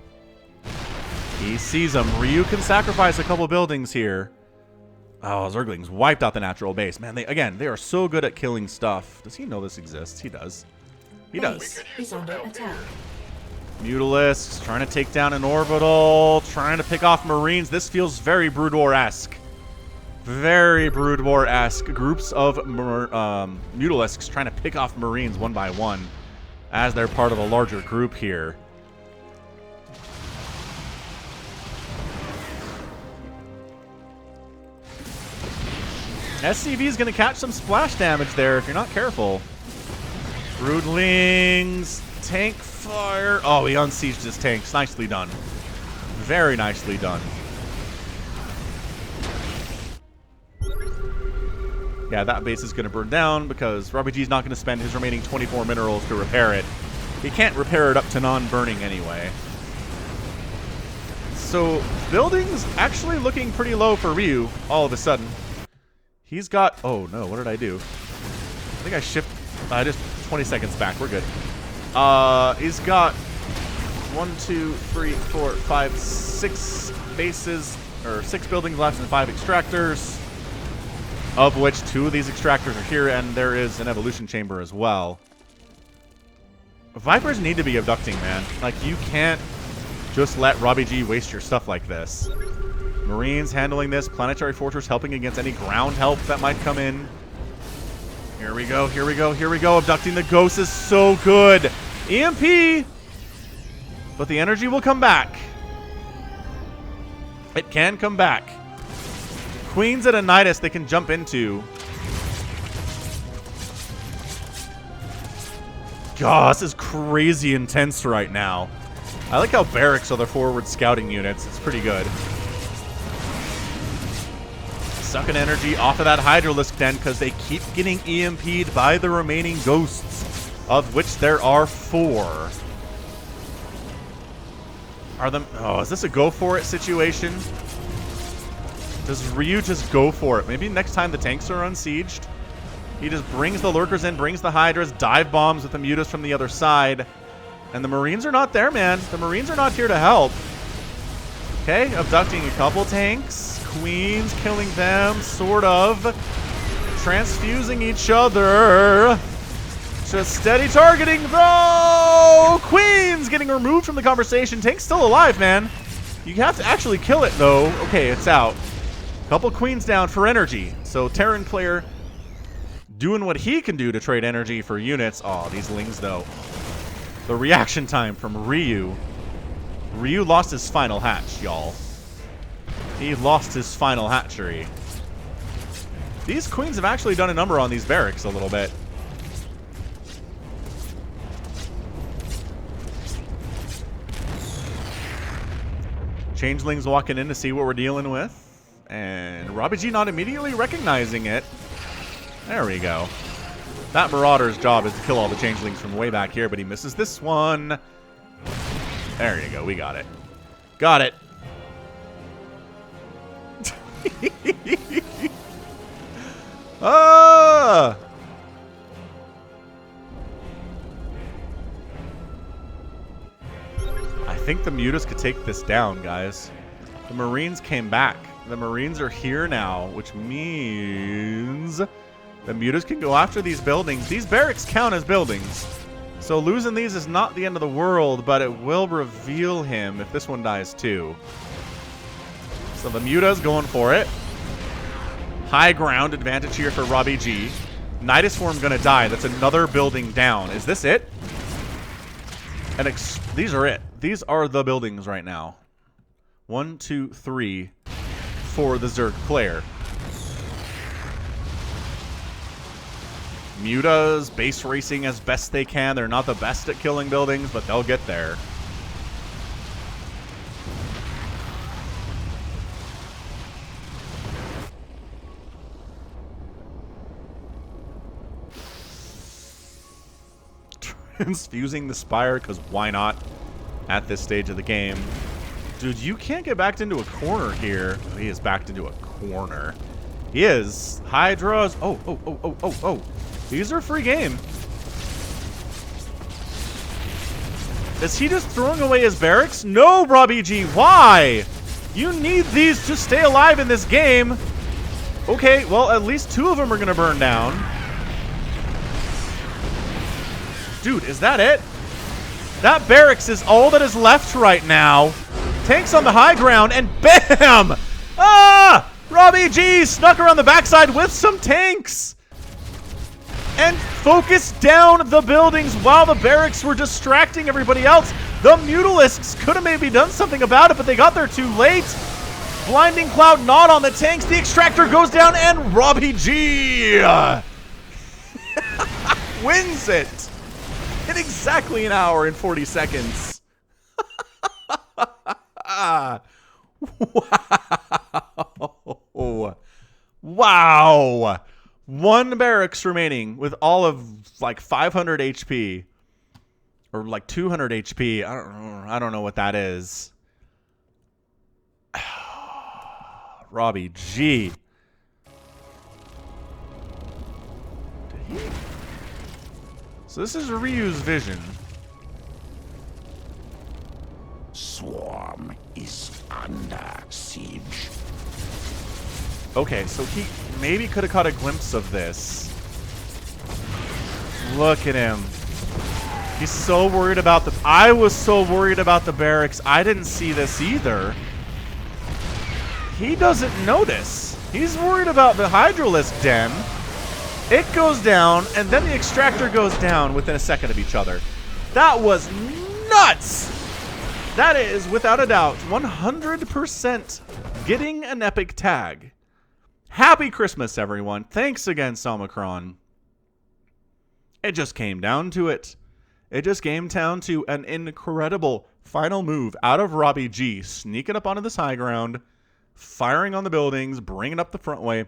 He sees them. Ryu can sacrifice a couple buildings here. Oh, Zerglings wiped out the natural base. Man, they are so good at killing stuff. Does he know this exists? He does. He does. He's under attack. Mutalisks trying to take down an orbital, trying to pick off Marines. This feels very Brood War-esque. Very Brood War-esque. Groups of Mutalisks trying to pick off Marines one by one as they're part of a larger group here. SCV is going to catch some splash damage there if you're not careful. Broodlings, tank fire. Oh, he unsieged his tanks. Nicely done. Very nicely done. Yeah, that base is going to burn down because RobbyG is not going to spend his remaining 24 minerals to repair it. He can't repair it up to non-burning anyway. So, buildings actually looking pretty low for Ryu all of a sudden. He's got... Oh, no. What did I do? I think I shifted... just 20 seconds back. We're good. He's got 1, 2, 3, 4, 5, 6 bases, or 6 buildings left and 5 extractors, of which 2 of these extractors are here, and there is an evolution chamber as well. Vipers need to be abducting, man. Like, you can't just let RobbyG waste your stuff like this. Marines handling this. Planetary Fortress helping against any ground help that might come in. Here we go, here we go, here we go. Abducting the ghosts is so good. EMP! But the energy will come back. It can come back. Queens at a Nidus they can jump into. God, this is crazy intense right now. I like how barracks are the forward scouting units. It's pretty good. Sucking energy off of that Hydralisk den because they keep getting EMP'd by the remaining ghosts, of which there are 4. Are them? Oh, is this a go for it situation? Does Ryu just go for it? Maybe next time the tanks are unsieged, he just brings the lurkers in, brings the Hydras, dive bombs with the Mutas from the other side, and the Marines are not there, man. The Marines are not here to help. Okay, abducting a couple tanks. Queens killing them, sort of. Transfusing each other. Just steady targeting, though. Queens getting removed from the conversation. Tank's still alive, man. You have to actually kill it, though. Okay, it's out. Couple Queens down for energy. So Terran player doing what he can do to trade energy for units. Oh, these Lings, though. The reaction time from Ryu. Ryu lost his final hatch, y'all. He lost his final hatchery. These Queens have actually done a number on these barracks a little bit. Changelings walking in to see what we're dealing with. And RobbyG not immediately recognizing it. There we go. That Marauder's job is to kill all the Changelings from way back here, but he misses this one. There you go. We got it. Got it. Ah! I think the Mutas could take this down, guys. The Marines came back. The Marines are here now, which means the Mutas can go after these buildings. These barracks count as buildings. So losing these is not the end of the world, but it will reveal him if this one dies too. So the Muta's going for it. High ground advantage here for RobbyG. Nidus Form gonna die. That's another building down. Is this it? And these are it. These are the buildings right now. 1, 2, 3 for the Zerg player. Mutas base racing as best they can. They're not the best at killing buildings, but they'll get there. Transfusing the Spire, because why not at this stage of the game? Dude, you can't get backed into a corner here. Oh, he is backed into a corner. He is. Hydras. Oh. These are free game. Is he just throwing away his barracks? No, RobbyG. Why? You need these to stay alive in this game. Okay, well, at least 2 of them are going to burn down. Dude, is that it? That barracks is all that is left right now. Tanks on the high ground, and bam! Ah! RobbyG snuck around the backside with some tanks. And focused down the buildings while the barracks were distracting everybody else. The Mutalisks could have maybe done something about it, but they got there too late. Blinding Cloud not on the tanks. The extractor goes down, and RobbyG wins it in exactly an hour and 40 seconds. Wow. Wow. 1 barracks remaining with all of like 500 HP or like 200 HP. I don't know what that is. RobbyG. So this is Ryu's vision. Swarm is under siege. Okay, so he maybe could have caught a glimpse of this. Look at him. He's so worried about the... I was so worried about the barracks. I didn't see this either. He doesn't notice. He's worried about the Hydralisk den. It goes down, and then the extractor goes down within a second of each other. That was nuts! That is, without a doubt, 100% getting an epic tag. Happy Christmas, everyone. Thanks again, Salmacron. It just came down to it. It just came down to an incredible final move out of RobbyG, sneaking up onto this high ground, firing on the buildings, bringing up the front way,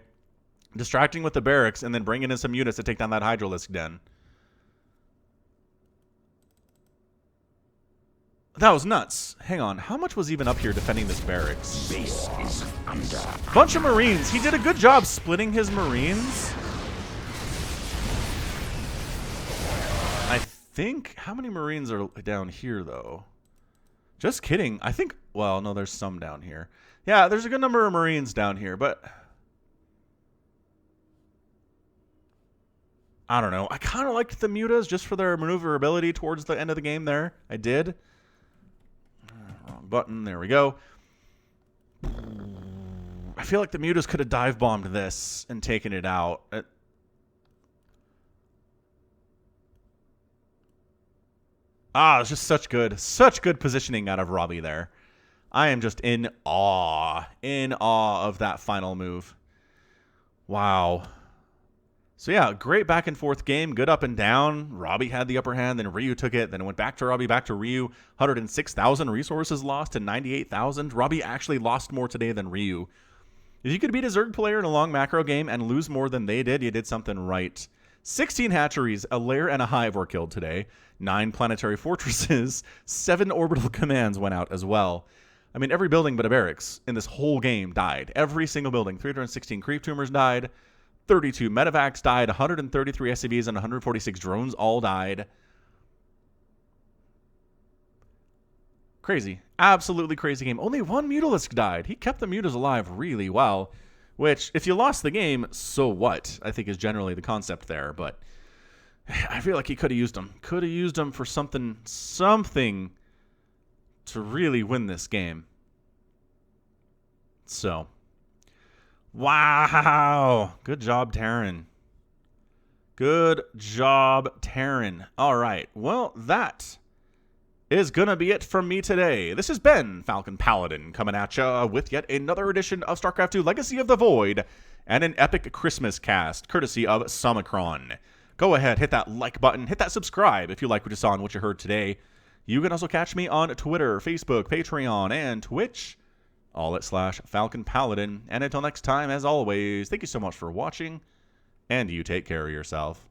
distracting with the barracks, and then bringing in some units to take down that Hydralisk den. That was nuts. Hang on. How much was even up here defending this barracks? Base is under. Bunch of Marines. He did a good job splitting his Marines. I think... How many Marines are down here, though? Just kidding. I think... Well, no, there's some down here. Yeah, there's a good number of Marines down here, but... I don't know. I kind of liked the Mutas just for their maneuverability towards the end of the game there. I did. Wrong button. There we go. I feel like the Mutas could have dive bombed this and taken it out. It's just such good positioning out of Robbie there. I am just in awe of that final move. Wow. So yeah, great back and forth game, good up and down. Robbie had the upper hand, then Ryu took it, then it went back to Robbie, back to Ryu. 106,000 resources lost to 98,000. Robbie actually lost more today than Ryu. If you could beat a Zerg player in a long macro game and lose more than they did, you did something right. 16 hatcheries, a lair, and a hive were killed today. 9 planetary fortresses, 7 orbital commands went out as well. I mean, every building but a barracks in this whole game died. Every single building. 316 creep tumors died. 32 medevacs died, 133 SCVs and 146 drones all died. Crazy. Absolutely crazy game. Only one Mutalisk died. He kept the Mutas alive really well, which, if you lost the game, so what? I think is generally the concept there, but I feel like he could have used them. Could have used them for something to really win this game. So... wow. Good job, Terran. Good job, Terran. All right. Well, that is going to be it from me today. This has been Falcon Paladin coming at ya with yet another edition of StarCraft 2 Legacy of the Void and an epic Christmas cast courtesy of Summicron. Go ahead, hit that like button, hit that subscribe if you like what you saw and what you heard today. You can also catch me on Twitter, Facebook, Patreon, and Twitch. All at /Falcon Paladin. And until next time, as always, thank you so much for watching, and you take care of yourself.